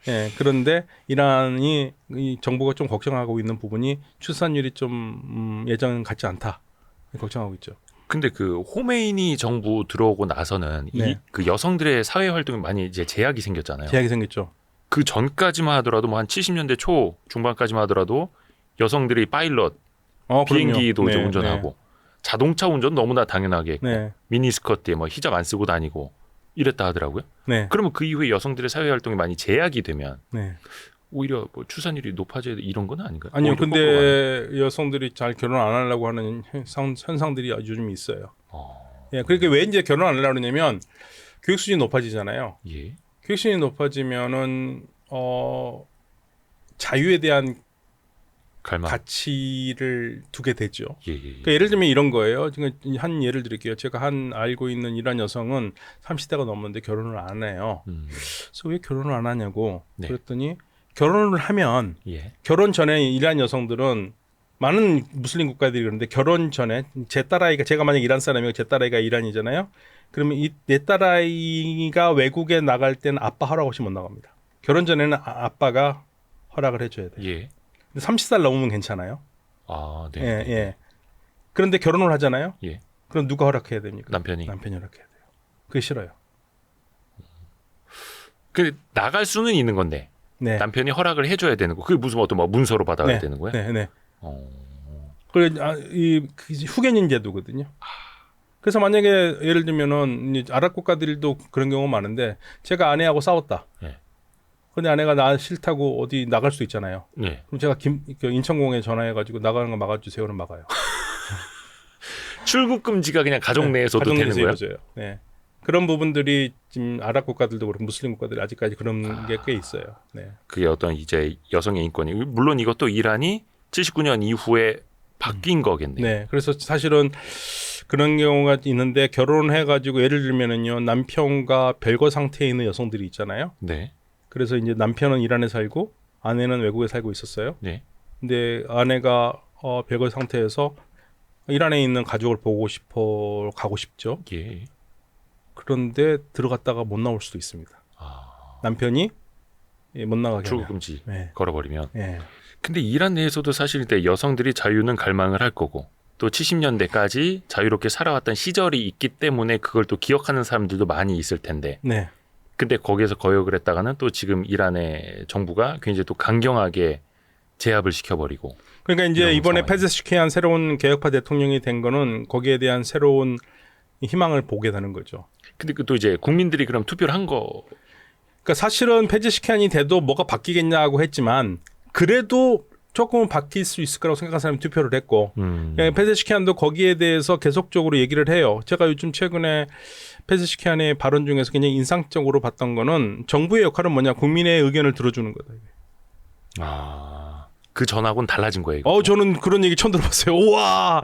예, 그런데 이란이 이 정부가 좀 걱정하고 있는 부분이 출산율이 좀 예전 같지 않다 걱정하고 있죠. 근데 그 호메이니 정부 들어오고 나서는 네. 그 여성들의 사회 활동이 많이 이제 제약이 생겼잖아요. 제약이 생겼죠. 그 전까지만 하더라도 뭐 한 70년대 초 중반까지만 하더라도 여성들이 파일럿 비행기도 그럼요. 이제 네, 운전하고 자동차 운전 너무나 당연하게 했고 네. 미니스커트에 뭐 히잡 안 쓰고 다니고 이랬다 하더라고요. 네. 그러면 그 이후에 여성들의 사회 활동이 많이 제약이 되면 네. 오히려 뭐 출산율이 높아져야 이런 건 아닌가요? 아니요. 오히려 거꾸로 가는. 근데 여성들이 잘 결혼 안 하려고 하는 현상들이 요즘 있어요. 어, 예. 그러니까 왜 이제 결혼 안 하려고 그러냐면 교육 수준이 높아지잖아요. 예. 교육 수준이 높아지면은 자유에 대한 갈망. 가치를 두게 되죠. 예. 그러니까 예를 들면 이런 거예요. 지금 한 예를 드릴게요. 제가 알고 있는 이란 여성은 30대가 넘었는데 결혼을 안 해요. 그래서 왜 결혼을 안 하냐고 네. 그랬더니 결혼을 하면 예. 결혼 전에 이란 여성들은 많은 무슬림 국가들이 그런데 결혼 전에 제 딸아이가 제가 만약 이란 사람이고 제 딸아이가 이란이잖아요. 그러면 내 딸아이가 외국에 나갈 때는 아빠 허락 없이 못 나갑니다. 결혼 전에는 아빠가 허락을 해줘야 돼요. 예. 근데 30살 넘으면 괜찮아요. 아, 네. 예, 예. 그런데 결혼을 하잖아요. 예. 그럼 누가 허락해야 됩니까? 남편이. 남편이 허락해야 돼요. 그게 싫어요. 그 나갈 수는 있는 건데 네. 남편이 허락을 해줘야 되는 거. 그게 무슨 어떤 뭐 문서로 받아야 네. 되는 거예요? 네, 네. 어. 그래 그 후견인 제도거든요. 그래서 만약에 예를 들면은 이제 아랍 국가들도 그런 경우가 많은데 제가 아내하고 싸웠다. 예. 근데 아내가 나 싫다고 어디 나갈 수 있잖아요. 네. 그럼 제가 인천공에 전화해가지고 나가는 거 막아주세요는 막아요. 출국 금지가 그냥 가정 내에서도 되는 거예요? 이루어져요. 네. 그런 부분들이 지금 아랍 국가들도 그렇고 무슬림 국가들이 아직까지 그런 게 꽤 있어요. 네. 그게 어떤 이제 여성의 인권이 물론 이것도 이란이 79년 이후에 바뀐 거겠네요. 네. 그래서 사실은 그런 경우가 있는데 결혼해가지고 예를 들면은요 남편과 별거 상태에 있는 여성들이 있잖아요. 네. 그래서 이제 남편은 이란에 살고 아내는 외국에 살고 있었어요. 네. 근데 아내가 별거 상태에서 이란에 있는 가족을 보고 싶어 가고 싶죠. 예. 그런데 들어갔다가 못 나올 수도 있습니다. 아, 남편이 못 나가게 출국 하면. 금지 네. 걸어버리면. 네. 근데 이란 내에서도 사실 이때 여성들이 자유는 갈망을 할 거고 또 70년대까지 자유롭게 살아왔던 시절이 있기 때문에 그걸 또 기억하는 사람들도 많이 있을 텐데. 네. 근데 거기에서 거역을 했다가는 또 지금 이란의 정부가 굉장히 또 강경하게 제압을 시켜버리고. 그러니까 이제 이런 이번에 상황이에요. 페제시키안 새로운 개혁파 대통령이 된 거는 거기에 대한 새로운 희망을 보게 되는 거죠. 근데 그 또 이제 국민들이 그럼 투표를 한 거. 그러니까 사실은 페제시키안이 돼도 뭐가 바뀌겠냐고 했지만 그래도 조금은 바뀔 수 있을 거라고 생각하는 사람이 투표를 했고 페제시키안도 거기에 대해서 계속적으로 얘기를 해요. 제가 요즘 최근에 페제시키안의 발언 중에서 굉장히 인상적으로 봤던 거는 정부의 역할은 뭐냐 국민의 의견을 들어주는 거다. 아, 그 전하고는 달라진 거예요. 이거. 저는 그런 얘기 처음 들어봤어요. 우와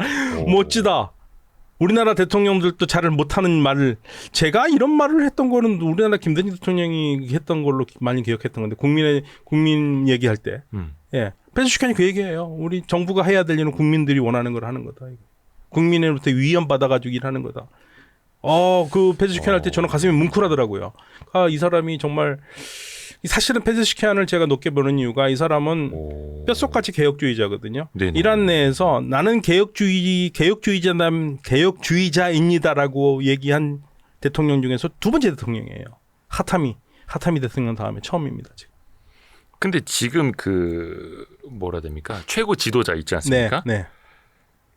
멋지다. 우리나라 대통령들도 잘 못하는 말을 제가 이런 말을 했던 거는 우리나라 김대중 대통령이 했던 걸로 많이 기억했던 건데 국민 얘기할 때 예. 페제시키안이 그 얘기예요. 우리 정부가 해야 될 일은 국민들이 원하는 걸 하는 거다. 국민으로부터 위험 받아가지고 일하는 거다. 그 페제시키안 할 때 저는 가슴이 뭉클하더라고요. 이 사람이 정말 사실은 페제시키안을 제가 높게 보는 이유가 이 사람은 뼛속같이 개혁주의자거든요. 네네. 이란 내에서 나는 개혁주의자입니다라고 얘기한 대통령 중에서 두 번째 대통령이에요. 하타미 대통령 다음에 처음입니다. 지금. 근데 지금 그 뭐라 됩니까? 최고 지도자 있지 않습니까? 네.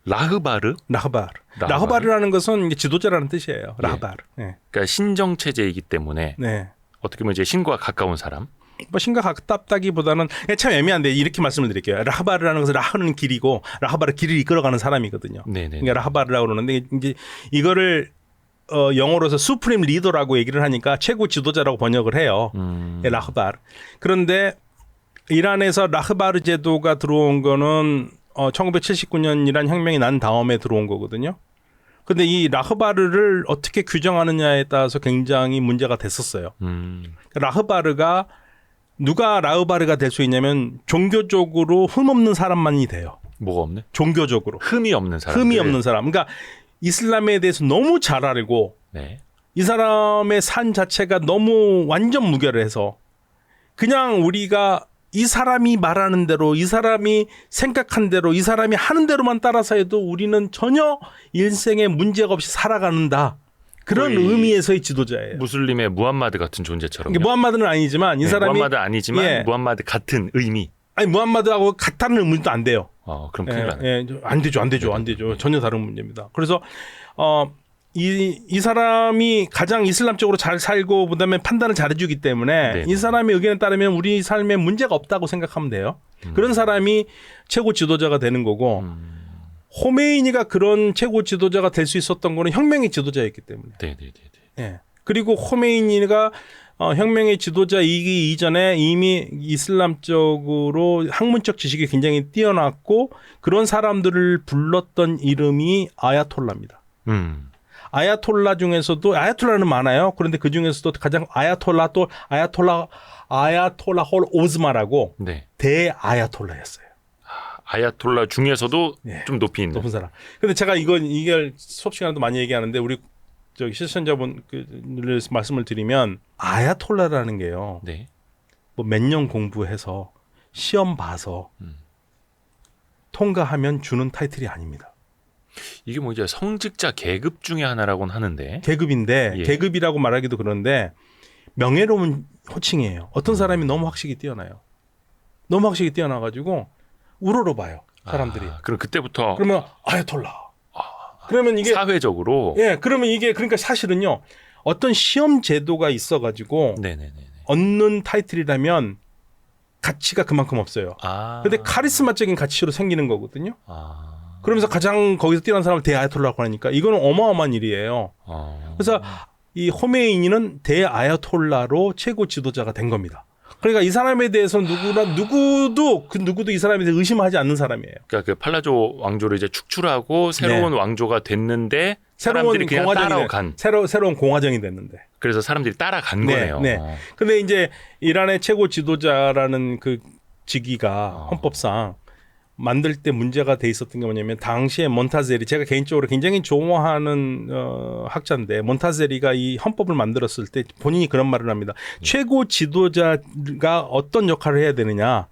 라흐바르? 라흐바르라는 것은 이게 지도자라는 뜻이에요. 라흐바르. 네. 그러니까 신정 체제이기 때문에 네. 어떻게 보면 이제 신과 가까운 사람. 뭐 신과 가깝다기보다는 참 애매한데 이렇게 말씀을 드릴게요. 라하바르라는 것은 라흐는 길이고 라하바르 길을 이끌어가는 사람이거든요. 네네. 그러니까 라하바르라고 그러는데 이제 이거를 영어로서 수프림 리더라고 얘기를 하니까 최고 지도자라고 번역을 해요. 라흐바르. 그런데 이란에서 라흐바르 제도가 들어온 거는 1979년이란 혁명이 난 다음에 들어온 거거든요. 근데 이 라흐바르를 어떻게 규정하느냐에 따라서 굉장히 문제가 됐었어요. 라흐바르가 누가 라흐바르가 될 수 있냐면 종교적으로 흠없는 사람만이 돼요. 뭐가 없네? 종교적으로. 흠이 없는 사람. 흠이 없는 사람. 그러니까 이슬람에 대해서 너무 잘 알고 네. 이 사람의 삶 자체가 너무 완전 무결해서 그냥 우리가 이 사람이 말하는 대로, 이 사람이 생각한 대로, 이 사람이 하는 대로만 따라서 해도 우리는 전혀 일생에 문제가 없이 살아가는다. 그런 의미에서의 지도자예요. 무슬림의 무함마드 같은 존재처럼. 무함마드는 아니지만 이 사람이 무함마드 아니지만 예. 무함마드 같은 의미. 아니 무함마드하고 같다는 의미도 안 돼요. 그럼 큰일 나네. 예, 안 되죠. 전혀 다른 문제입니다. 그래서 이 사람이 가장 이슬람적으로 잘 살고 그다음에 판단을 잘해주기 때문에 네네. 이 사람의 의견에 따르면 우리 삶에 문제가 없다고 생각하면 돼요. 그런 사람이 최고 지도자가 되는 거고 호메이니가 그런 최고 지도자가 될 수 있었던 거는 혁명의 지도자였기 때문에. 네네네. 예. 그리고 호메이니가 혁명의 지도자이기 이전에 이미 이슬람적으로 학문적 지식이 굉장히 뛰어났고 그런 사람들을 불렀던 이름이 아야톨라입니다. 아야톨라 중에서도 아야톨라는 많아요. 그런데 그 중에서도 가장 아야톨라 홀 오즈마라고 네. 대아야톨라였어요. 아야톨라 중에서도 네. 좀 높이 있는. 높은 사람. 근데 제가 이걸 수업 시간에도 많이 얘기하는데 우리 저기 시청자분들 말씀을 드리면 아야톨라라는 게요. 네. 뭐 몇 년 공부해서 시험 봐서 통과하면 주는 타이틀이 아닙니다. 이게 뭐 이제 성직자 계급 중에 하나라고는 하는데. 계급인데 예. 계급이라고 말하기도 그런데 명예로운 호칭이에요. 어떤 사람이 너무 학식이 뛰어나요. 너무 학식이 뛰어나가지고 우러러봐요. 사람들이. 그럼 그때부터 그러면 아야톨라. 그러면 이게 사회적으로. 예, 그러면 이게 그러니까 사실은요. 어떤 시험 제도가 있어가지고 네네네. 얻는 타이틀이라면 가치가 그만큼 없어요. 근데 카리스마적인 가치로 생기는 거거든요. 그러면서 가장 거기서 뛰어난 사람을 대아야톨라고 하니까 이거는 어마어마한 일이에요. 그래서 이 호메이니는 대아야톨라로 최고 지도자가 된 겁니다. 그러니까 이 사람에 대해서 누구도 이 사람에 대해 의심하지 않는 사람이에요. 그러니까 그 팔라조 왕조를 이제 축출하고 새로운 네. 왕조가 됐는데 새로운 사람들이 그냥 따라간. 새로운 공화정이 됐는데. 그래서 사람들이 따라간 네, 거네요. 네. 근데 이제 이란의 최고 지도자라는 그 직위가 헌법상 만들 때 문제가 돼 있었던 게 뭐냐면 당시에 몬타제리 제가 개인적으로 굉장히 좋아하는 학자인데 몬타제리가 이 헌법을 만들었을 때 본인이 그런 말을 합니다. 최고 지도자가 어떤 역할을 해야 되느냐.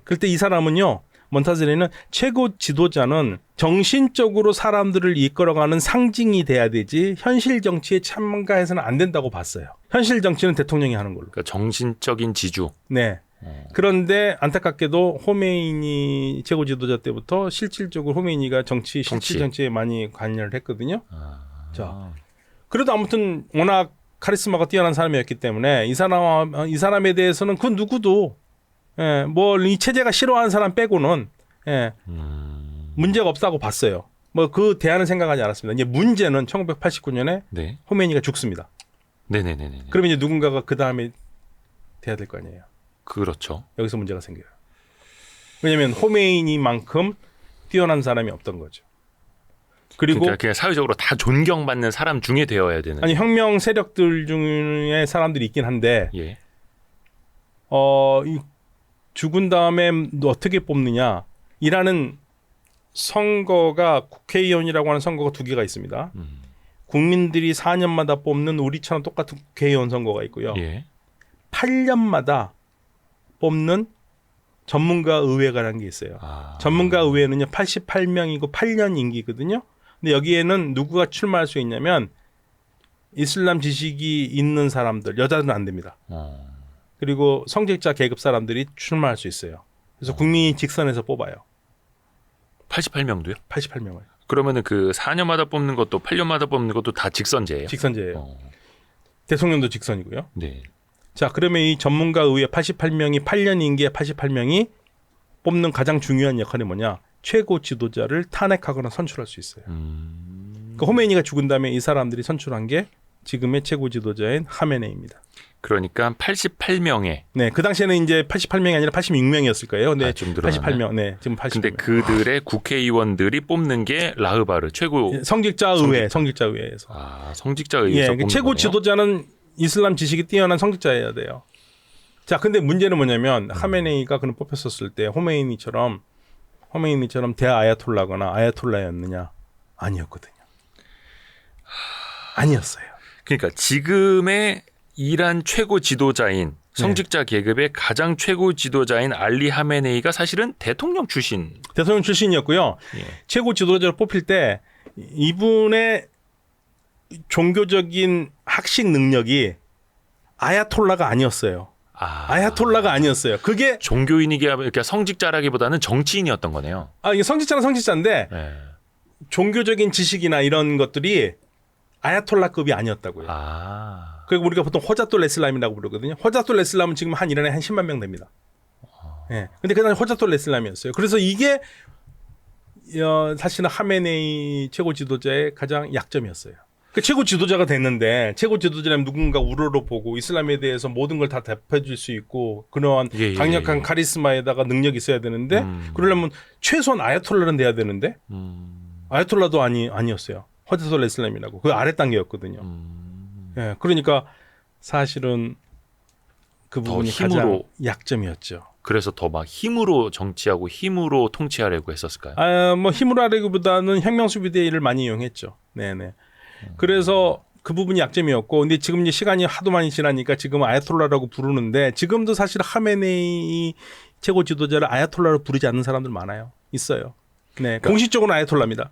그럴 때 이 사람은요. 몬타제리는 최고 지도자는 정신적으로 사람들을 이끌어가는 상징이 돼야 되지 현실 정치에 참가해서는 안 된다고 봤어요. 현실 정치는 대통령이 하는 걸로. 그러니까 정신적인 지주. 네. 그런데 안타깝게도 호메이니 최고 지도자 때부터 실질적으로 호메이니가 실질 정치에 많이 관여를 했거든요. 자, 그래도 아무튼 워낙 카리스마가 뛰어난 사람이었기 때문에 이 사람에 대해서는 그 누구도 뭐 이 체제가 싫어하는 사람 빼고는 문제가 없다고 봤어요. 뭐 그 대안은 생각하지 않았습니다. 이제 문제는 1989년에 네. 호메이니가 죽습니다. 네네네네. 그러면 이제 누군가가 그 다음에 돼야 될 거 아니에요. 그렇죠. 여기서 문제가 생겨요. 왜냐하면 호메이니만큼 뛰어난 사람이 없던 거죠. 그리고 그러니까 그냥 사회적으로 다 존경받는 사람 중에 되어야 되는. 아니 혁명 세력들 중에 사람들이 있긴 한데 예. 이 죽은 다음에 어떻게 뽑느냐. 이라는 선거가 국회의원이라고 하는 선거가 두 개가 있습니다. 국민들이 4년마다 뽑는 우리처럼 똑같은 국회의원 선거가 있고요. 예. 8년마다 뽑는 전문가 의회가라는 게 있어요. 전문가 의회는요 88명이고 8년 임기거든요. 근데 여기에는 누구가 출마할 수 있냐면 이슬람 지식이 있는 사람들, 여자들은 안 됩니다. 그리고 성직자 계급 사람들이 출마할 수 있어요. 그래서 국민이 직선에서 뽑아요. 88명도요? 88명을. 그러면은 그 4년마다 뽑는 것도 8년마다 뽑는 것도 다 직선제예요. 직선제예요. 대통령도 직선이고요. 네. 자, 그러면 이 전문가 의회 88명이 8년 임기에 88명이 뽑는 가장 중요한 역할이 뭐냐? 최고 지도자를 탄핵하거나 선출할 수 있어요. 그 호메이니가 죽은 다음에 이 사람들이 선출한 게 지금의 최고 지도자인 하메네이입니다. 그러니까 88명의. 네, 그 당시에는 이제 88명이 아니라 86명이었을 거예요. 네, 좀 늘어나네. 88명. 네, 지금 80명. 근데 그들의 국회의원들이 뽑는 게 라흐바르 최고. 성직자 의회, 성직자 의회에서. 아, 성직자 의회에서 뽑는 최고 거네요? 지도자는 이슬람 지식이 뛰어난 성직자여야 돼요. 자, 근데 문제는 뭐냐면 하메네이가 그는 뽑혔었을 때 호메이니처럼 대아야톨라거나 아야톨라였느냐? 아니었거든요. 아니었어요. 그러니까 지금의 이란 최고 지도자인 성직자 계급의 가장 최고 지도자인 알리 하메네이가 사실은 대통령 출신이었고요. 예. 최고 지도자로 뽑힐 때 이분의 종교적인 학식 능력이 아야톨라가 아니었어요. 아야톨라가 아니었어요. 그게 종교인이기가 성직자라기보다는 정치인이었던 거네요. 이게 성직자는 성직자인데 네. 종교적인 지식이나 이런 것들이 아야톨라급이 아니었다고요. 그리고 우리가 보통 호자톨 레슬람이라고 부르거든요. 호자톨 레슬람은 지금 한 이란에 한 10만 명 됩니다. 예. 근데 그 당시 호자톨 레슬람이었어요. 그래서 이게 사실은 하메네이 최고 지도자의 가장 약점이었어요. 그 최고 지도자가 됐는데 최고 지도자라면 누군가 우러러 보고 이슬람에 대해서 모든 걸 다 대표해줄 수 있고 그러한 강력한 카리스마에다가 능력이 있어야 되는데 그러려면 최소한 아야톨라는 돼야 되는데 아야톨라도 아니었어요. 호자톨 레슬람이라고 그 아래 단계였거든요. 예, 그러니까 사실은 그 부분이 가장 약점이었죠. 그래서 더 막 힘으로 정치하고 힘으로 통치하려고 했었을까요? 뭐 힘으로 하려기보다는 혁명수비대를 많이 이용했죠. 네네. 그래서 그 부분이 약점이었고, 근데 지금 이제 시간이 하도 많이 지나니까 지금 아야톨라라고 부르는데 지금도 사실 하메네이 최고 지도자를 아야톨라로 부르지 않는 사람들 많아요. 있어요. 네, 그러니까 공식적으로는 아야톨라입니다.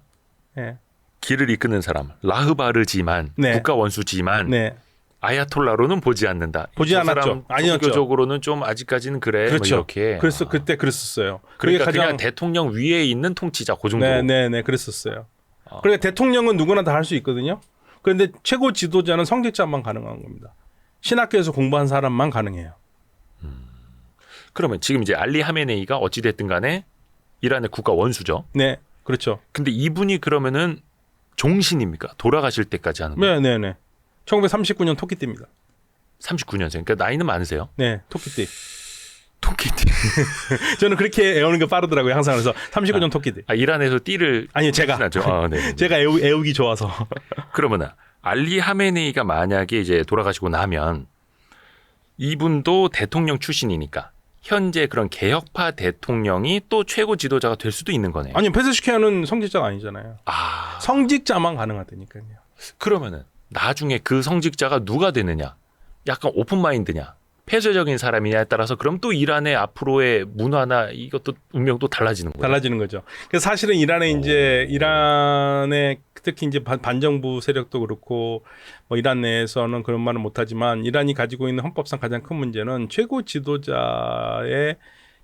네. 길을 이끄는 사람, 라흐바르지만 네. 국가 원수지만 네. 아야톨라로는 보지 않는다. 보지 않았죠. 아니었죠. 종교적으로는 좀 아직까지는 그래. 그렇죠. 뭐 이렇게. 그래서 그때 그랬었어요. 그러니까 가장... 그냥 대통령 위에 있는 통치자 그 정도. 네네네 그랬었어요. 그러니까 대통령은 누구나 다 할 수 있거든요. 그런데 최고 지도자는 성직자만 가능한 겁니다. 신학교에서 공부한 사람만 가능해요. 그러면 지금 이제 알리 하메네이가 어찌 됐든 간에 이란의 국가 원수죠. 네, 그렇죠. 근데 이분이 그러면은 종신입니까? 돌아가실 때까지 하는 거예요? 네네네. 1939년 토끼띠입니다. 39년생. 그러니까 나이는 많으세요? 네, 토끼띠. 토끼띠. 저는 그렇게 애우는 게 빠르더라고요. 항상 그래서 39년 토끼띠. 이란에서 띠를 아니요, 제가. 제가 애우기 좋아서. 그러면 알리 하메네이가 만약에 이제 돌아가시고 나면 이분도 대통령 출신이니까 현재 그런 개혁파 대통령이 또 최고 지도자가 될 수도 있는 거네요. 아니요, 페zeşkian은 성직자가 아니잖아요. 성직자만 가능하다니까요. 그러면은 나중에 그 성직자가 누가 되느냐, 약간 오픈 마인드냐, 폐쇄적인 사람이냐에 따라서 그럼 또 이란의 앞으로의 문화나 이것도 운명도 달라지는 거예요. 달라지는 거죠. 그래서 사실은 이란의 특히 이제 반정부 세력도 그렇고 뭐 이란 내에서는 그런 말은 못하지만 이란이 가지고 있는 헌법상 가장 큰 문제는 최고 지도자의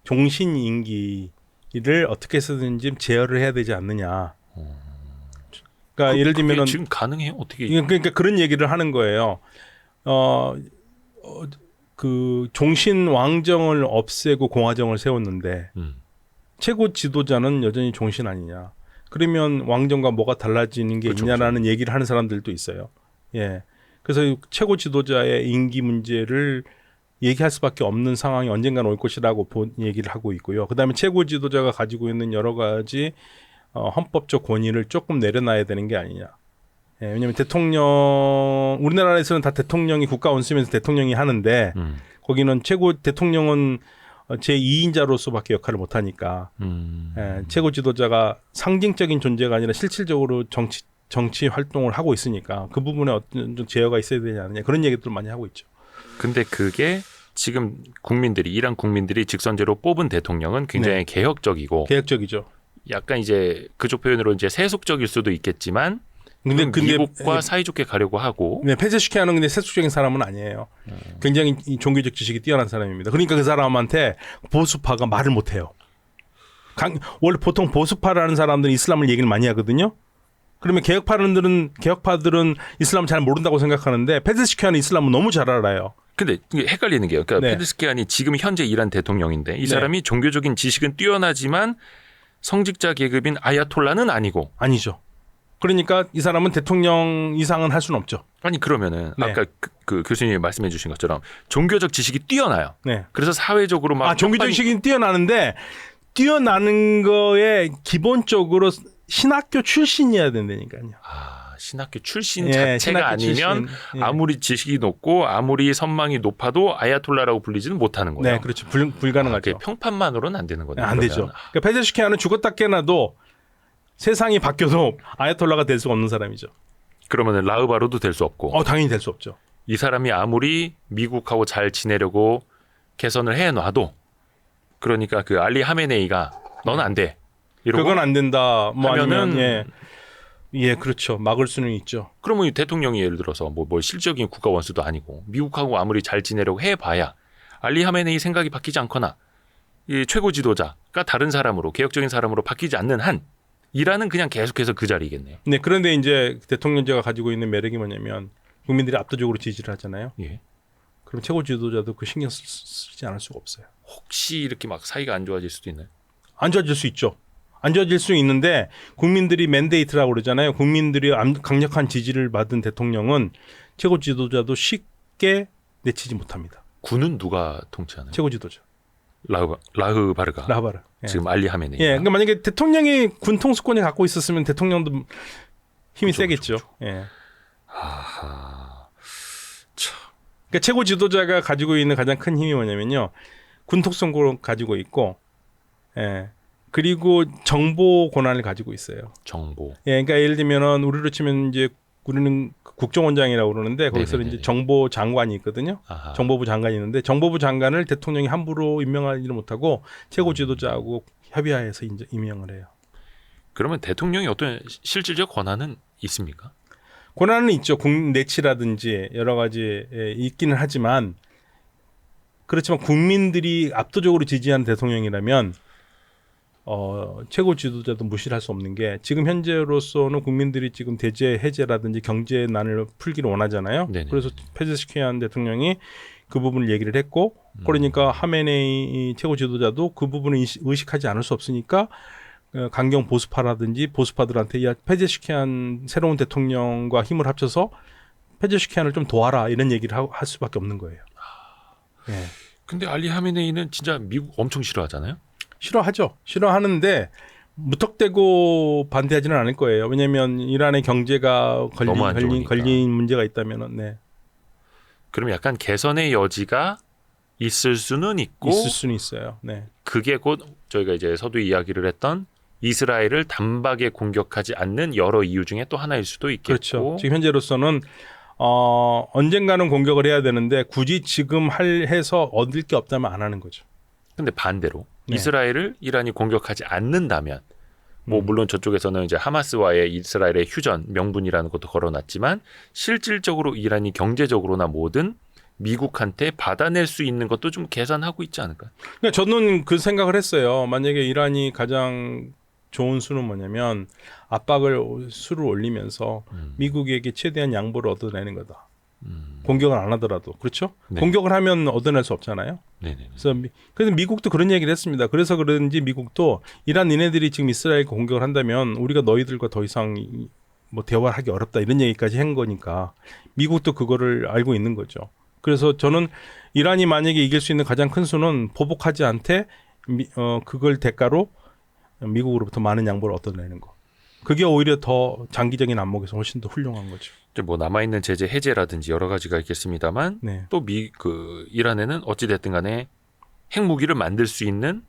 종신 임기를 어떻게 해서든지 제어를 해야 되지 않느냐. 그러니까 예를 들면은 지금 가능해요? 어떻게? 그러니까 그런 얘기를 하는 거예요. 그 종신 왕정을 없애고 공화정을 세웠는데 최고 지도자는 여전히 종신 아니냐. 그러면 왕정과 뭐가 달라지는 게 있냐라는 얘기를 하는 사람들도 있어요. 예. 그래서 최고 지도자의 임기 문제를 얘기할 수밖에 없는 상황이 언젠가는 올 것이라고 얘기를 하고 있고요. 그다음에 최고 지도자가 가지고 있는 여러 가지 헌법적 권위를 조금 내려놔야 되는 게 아니냐. 예, 왜냐하면 우리나라에서는 다 대통령이 국가 원수면서 대통령이 하는데 거기는 최고 대통령은 제2인자로서밖에 역할을 못하니까 예, 최고 지도자가 상징적인 존재가 아니라 실질적으로 정치 활동을 하고 있으니까 그 부분에 어떤 좀 제어가 있어야 되지 않느냐 그런 얘기들 많이 하고 있죠. 근데 그게 지금 이란 국민들이 직선제로 뽑은 대통령은 굉장히 개혁적이고 개혁적이죠. 약간 이제 그쪽 표현으로 이제 세속적일 수도 있겠지만 근데 미국과 사이좋게 가려고 하고. 네, 페제슈키아는 근데 세속적인 사람은 아니에요. 굉장히 종교적 지식이 뛰어난 사람입니다. 그러니까 그 사람한테 보수파가 말을 못해요. 원래 보통 보수파라는 사람들은 이슬람을 얘기를 많이 하거든요. 그러면 개혁파들은 이슬람 잘 모른다고 생각하는데 페제슈키아는 이슬람을 너무 잘 알아요. 근데 이게 헷갈리는 게요. 그러니까 네. 페제시키안이 지금 현재 이란 대통령인데 이 네. 사람이 종교적인 지식은 뛰어나지만 성직자 계급인 아야톨라는 아니고. 아니죠. 그러니까 이 사람은 대통령 이상은 할 수는 없죠. 아니 그러면은 네. 아까 그 교수님이 말씀해 주신 것처럼 종교적 지식이 뛰어나요. 네. 그래서 사회적으로 막 종교적 지식이 뛰어나는데 뛰어나는 거에 기본적으로 신학교 출신이어야 된다니까요. 신학교 출신 예, 자체가 신학교 아니면 출신. 예. 아무리 지식이 높고 아무리 선망이 높아도 아야톨라라고 불리지는 못하는 거예요. 네, 그렇죠. 불가능하죠. 그게 평판만으로는 안 되는 거네요. 안 되죠. 그러니까 페제시키안은 죽었다 깨나도 세상이 바뀌어도 아야톨라가 될 수가 없는 사람이죠. 그러면은 라흐바로도 될 수 없고. 당연히 될 수 없죠. 이 사람이 아무리 미국하고 잘 지내려고 개선을 해놔도 그러니까 그 알리 하메네이가 너는 안 돼. 이러고 그건 안 된다. 뭐 하면은 아니면 예, 그렇죠. 막을 수는 있죠. 그러면 이 대통령이 예를 들어서 뭐 실질적인 국가 원수도 아니고 미국하고 아무리 잘 지내려고 해봐야 알리 하메네이 생각이 바뀌지 않거나 이 최고 지도자가 다른 사람으로 개혁적인 사람으로 바뀌지 않는 한 이란은 그냥 계속해서 그 자리겠네요. 네, 그런데 이제 대통령제가 가지고 있는 매력이 뭐냐면 국민들이 압도적으로 지지를 하잖아요. 예. 그럼 최고 지도자도 그 신경 쓰지 않을 수가 없어요. 혹시 이렇게 막 사이가 안 좋아질 수도 있나요? 안 좋아질 수 있죠. 안 좋아질 수 있는데 국민들이 맨데이트라고 그러잖아요. 국민들이 강력한 지지를 받은 대통령은 최고 지도자도 쉽게 내치지 못합니다. 군은 누가 통치하나요? 최고 지도자. 라흐바르가 라바르. 예. 지금 알리 하메네이. 예, 그러니까 만약에 대통령이 군 통수권이 갖고 있었으면 대통령도 힘이 그쵸, 세겠죠. 그쵸. 예. 아하. 그러니까 최고 지도자가 가지고 있는 가장 큰 힘이 뭐냐면요. 군 통수권을 가지고 있고, 예. 그리고 정보 권한을 가지고 있어요. 정보. 예, 그러니까 예를 들면은 우리로 치면 이제 우리는 국정원장이라고 그러는데 거기서 네네네네. 이제 정보 장관이 있거든요. 아하. 정보부 장관이 있는데 정보부 장관을 대통령이 함부로 임명하지를 못하고 최고 지도자하고 협의하에서 이제 임명을 해요. 그러면 대통령이 어떤 실질적 권한은 있습니까? 권한은 있죠. 내치라든지 여러 가지 있기는 하지만 그렇지만 국민들이 압도적으로 지지하는 대통령이라면 최고 지도자도 무시할 수 없는 게 지금 현재로서는 국민들이 지금 대제 해제라든지 경제 난을 풀기를 원하잖아요. 네네. 그래서 페제시키안 대통령이 그 부분을 얘기를 했고 그러니까 하메네이 최고 지도자도 그 부분을 의식하지 않을 수 없으니까 강경 보수파라든지 보수파들한테 야 페제시키안 새로운 대통령과 힘을 합쳐서 페제시키안을 좀 도와라 이런 얘기를 할 수밖에 없는 거예요. 예. 근데 알리 하메네이는 진짜 미국 엄청 싫어하잖아요. 싫어하죠. 싫어하는데 무턱대고 반대하지는 않을 거예요. 왜냐하면 이란의 경제가 너무 안 좋으니까. 걸린 문제가 있다면은 네. 그럼 약간 개선의 여지가 있을 수는 있고 있을 수는 있어요. 네. 그게 곧 저희가 이제 서두 이야기를 했던 이스라엘을 단박에 공격하지 않는 여러 이유 중에 또 하나일 수도 있겠고. 그렇죠. 지금 현재로서는 언젠가는 공격을 해야 되는데 굳이 지금 해서 얻을 게 없다면 안 하는 거죠. 근데 반대로 네. 이스라엘을 이란이 공격하지 않는다면 뭐 물론 저쪽에서는 이제 하마스와의 이스라엘의 휴전 명분이라는 것도 걸어놨지만 실질적으로 이란이 경제적으로나 뭐든 미국한테 받아낼 수 있는 것도 좀 계산하고 있지 않을까요? 그러니까 저는 그 생각을 했어요. 만약에 이란이 가장 좋은 수는 뭐냐면 수를 올리면서 미국에게 최대한 양보를 얻어내는 거다. 공격을 안 하더라도 그렇죠? 네. 공격을 하면 얻어낼 수 없잖아요. 네네. 그래서 미국도 그런 얘기를 했습니다. 그래서 그런지 미국도 이란 니네들이 지금 이스라엘 공격을 한다면 우리가 너희들과 더 이상 뭐 대화를 하기 어렵다 이런 얘기까지 한 거니까 미국도 그거를 알고 있는 거죠. 그래서 저는 이란이 만약에 이길 수 있는 가장 큰 수는 보복하지 않되 그걸 대가로 미국으로부터 많은 양보를 얻어내는 거. 그게 오히려 더 장기적인 안목에서 훨씬 더 훌륭한 거죠. 뭐 남아있는 제재 해제라든지 여러 가지가 있겠습니다만 네. 또 이란에는 어찌 됐든 간에 핵무기를 만들 수 있는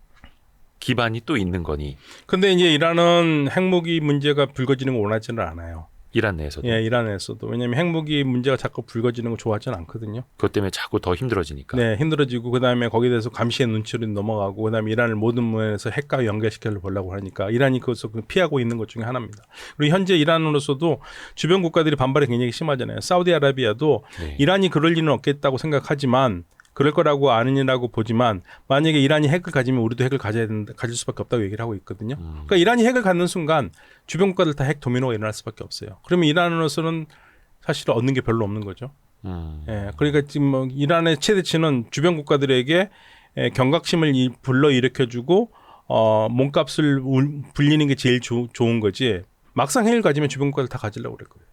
기반이 또 있는 거니 근데 이제 이란은 핵무기 문제가 불거지는 걸 원하지는 않아요. 이란 내에서도 예, 이란에서도. 왜냐하면 핵무기 문제가 자꾸 불거지는 거 좋아하지는 않거든요. 그것 때문에 자꾸 더 힘들어지니까. 네, 힘들어지고 그다음에 거기에 대해서 감시의 눈치로 넘어가고 그다음에 이란을 모든 면에서 핵과 연결시켜 보려고 하니까 이란이 그것을 피하고 있는 것 중에 하나입니다. 그리고 현재 이란으로서도 주변 국가들이 반발이 굉장히 심하잖아요. 사우디아라비아도 네. 이란이 그럴 리는 없겠다고 생각하지만 그럴 거라고 아니라고 보지만 만약에 이란이 핵을 가지면 우리도 핵을 가질 수밖에 없다고 얘기를 하고 있거든요. 그러니까 이란이 핵을 갖는 순간 주변 국가들 다 핵 도미노가 일어날 수밖에 없어요. 그러면 이란으로서는 사실 얻는 게 별로 없는 거죠. 예, 그러니까 지금 뭐 이란의 최대치는 주변 국가들에게 경각심을 불러 일으켜주고 몸값을 불리는 게 제일 좋은 거지. 막상 핵을 가지면 주변 국가들 다 가지려고 그럴 거예요.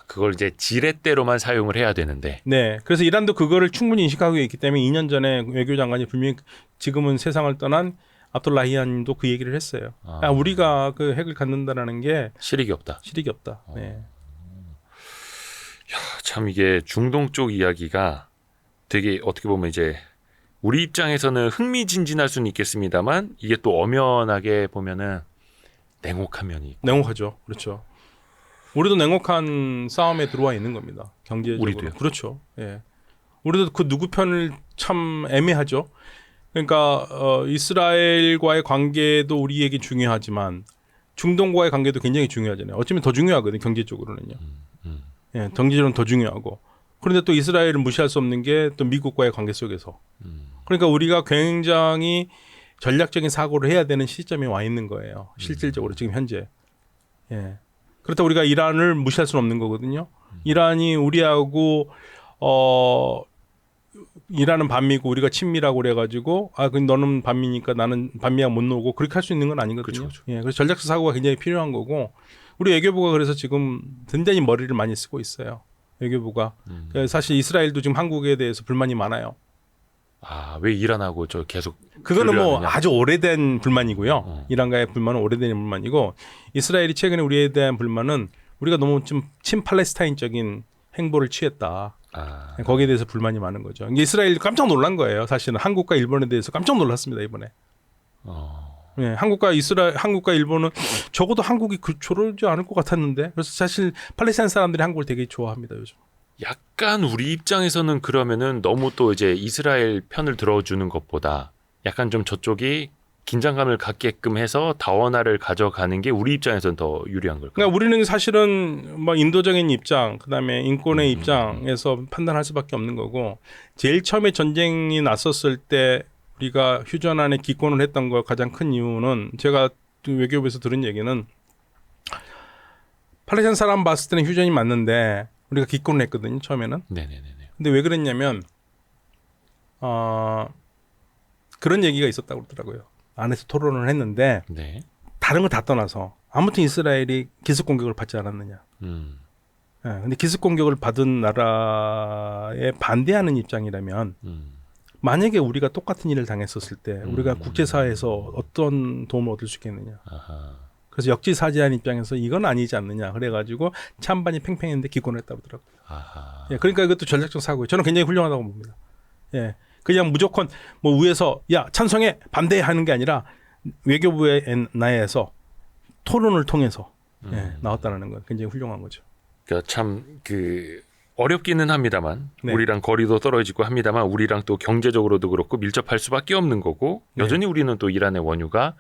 그걸 이제 지렛대로만 사용을 해야 되는데. 네, 그래서 이란도 그거를 충분히 인식하고 있기 때문에 2년 전에 외교장관이 분명히 지금은 세상을 떠난 압둘라히안님도 그 얘기를 했어요. 우리가 그 핵을 갖는다라는 게 실익이 없다. 실익이 없다. 네. 참 이게 중동 쪽 이야기가 되게 어떻게 보면 이제 우리 입장에서는 흥미진진할 수는 있겠습니다만 이게 또 엄연하게 보면은 냉혹한 면이 있고. 냉혹하죠. 그렇죠. 우리도 냉혹한 싸움에 들어와 있는 겁니다. 경제적으로. 우리도요? 그렇죠. 예. 우리도 그 누구 편을 참 애매하죠. 그러니까 이스라엘과의 관계도 우리에게 중요하지만 중동과의 관계도 굉장히 중요하잖아요. 어쩌면 더 중요하거든요. 경제적으로는요. 예, 경제적으로는 더 중요하고. 그런데 또 이스라엘을 무시할 수 없는 게 또 미국과의 관계 속에서. 그러니까 우리가 굉장히 전략적인 사고를 해야 되는 시점에 와 있는 거예요. 실질적으로 지금 현재. 예. 그렇다고 우리가 이란을 무시할 수는 없는 거거든요. 이란이 우리하고 이란은 반미고 우리가 친미라고 그래가지고 그럼 너는 반미니까 나는 반미랑 못 놀고 그렇게 할 수 있는 건 아니거든요. 그쵸. 예, 그래서 전략적 사고가 굉장히 필요한 거고 우리 외교부가 그래서 지금 굉장히 머리를 많이 쓰고 있어요. 외교부가. 사실 이스라엘도 지금 한국에 대해서 불만이 많아요. 왜 이란하고 저 계속 그거는 뭐 교류하느냐. 아주 오래된 불만이고요. 이란과의 불만은 오래된 불만이고 이스라엘이 최근에 우리에 대한 불만은 우리가 너무 좀 친팔레스타인적인 행보를 취했다. 거기에 대해서 불만이 많은 거죠. 이스라엘이 깜짝 놀란 거예요. 사실은 한국과 일본에 대해서 깜짝 놀랐습니다. 이번에. 네, 한국과 일본은 적어도 한국이 저러지 않을 것 같았는데 그래서 사실 팔레스타인 사람들이 한국을 되게 좋아합니다. 요즘. 약간 우리 입장에서는 그러면은 너무 또 이제 이스라엘 편을 들어주는 것보다 약간 좀 저쪽이 긴장감을 갖게끔 해서 다원화를 가져가는 게 우리 입장에서는 더 유리한 걸까요? 그러니까 우리는 사실은 뭐 인도적인 입장, 그다음에 인권의 입장에서 판단할 수밖에 없는 거고 제일 처음에 전쟁이 났었을 때 우리가 휴전안에 기권을 했던 거 가장 큰 이유는 제가 외교부에서 들은 얘기는 팔레스타인 사람 봤을 때는 휴전이 맞는데 우리가 기권을 했거든요. 처음에는. 네네네. 근데 왜 그랬냐면 그런 얘기가 있었다고 그러더라고요. 안에서 토론을 했는데 네. 다른 거 다 떠나서 아무튼 이스라엘이 기습 공격을 받지 않았느냐. 근데 기습 공격을 받은 나라에 반대하는 입장이라면 만약에 우리가 똑같은 일을 당했었을 때 우리가 국제사회에서 어떤 도움을 얻을 수 있겠느냐. 그래서 역지사지한 입장에서 이건 아니지 않느냐. 그래가지고 찬반이 팽팽했는데 기권을 했다고 하더라고요. 예, 그러니까 이것도 전략적 사고예요. 저는 굉장히 훌륭하다고 봅니다. 예, 그냥 무조건 뭐 위에서 야 찬성해 반대하는 게 아니라 외교부의 나에서 토론을 통해서 나왔다는 건 굉장히 훌륭한 거죠. 그러니까 참 어렵기는 합니다만 네. 우리랑 거리도 떨어지고 합니다만 우리랑 또 경제적으로도 그렇고 밀접할 수밖에 없는 거고 여전히 우리는 또 이란의 원유가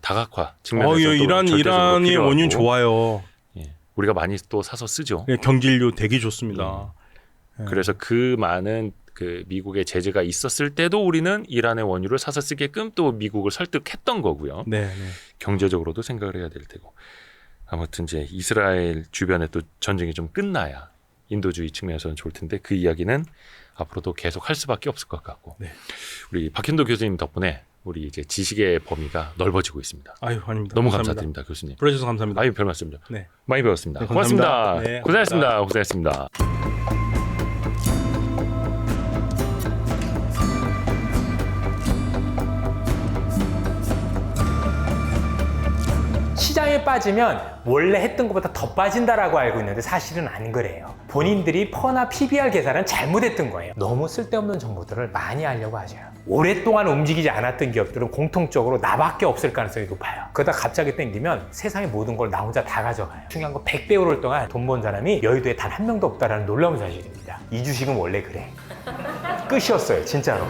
다각화 측면에서 또 이란이 필요하고. 원유 좋아요. 예, 우리가 많이 또 사서 쓰죠. 예, 경질료 되게 좋습니다. 그래서 그 많은 미국의 제재가 있었을 때도 우리는 이란의 원유를 사서 쓰게끔 또 미국을 설득했던 거고요. 네. 경제적으로도 생각을 해야 될 테고. 아무튼 이제 이스라엘 주변에 또 전쟁이 좀 끝나야 인도주의 측면에서는 좋을 텐데 그 이야기는 앞으로도 계속 할 수밖에 없을 것 같고. 네. 우리 박현도 교수님 덕분에 우리 이제 지식의 범위가 넓어지고 있습니다. 아닙니다. 너무 감사합니다. 감사드립니다, 교수님. 불러주셔서 감사합니다. 별 말씀이죠. 네. 많이 배웠습니다. 네, 고맙습니다. 감사합니다. 네, 고생하셨습니다. 고생하셨습니다. 시장에 빠지면 원래 했던 것보다 더 빠진다라고 알고 있는데 사실은 안 그래요. 본인들이 퍼나 PBR 계산은 잘못했던 거예요. 너무 쓸데없는 정보들을 많이 하려고 하죠. 오랫동안 움직이지 않았던 기업들은 공통적으로 나밖에 없을 가능성이 높아요. 그러다 갑자기 땡기면 세상의 모든 걸 나 혼자 다 가져가요. 중요한 건 100배 오를 동안 돈 번 사람이 여의도에 단 한 명도 없다는 놀라운 사실입니다. 이 주식은 원래 그래. 끝이었어요, 진짜로.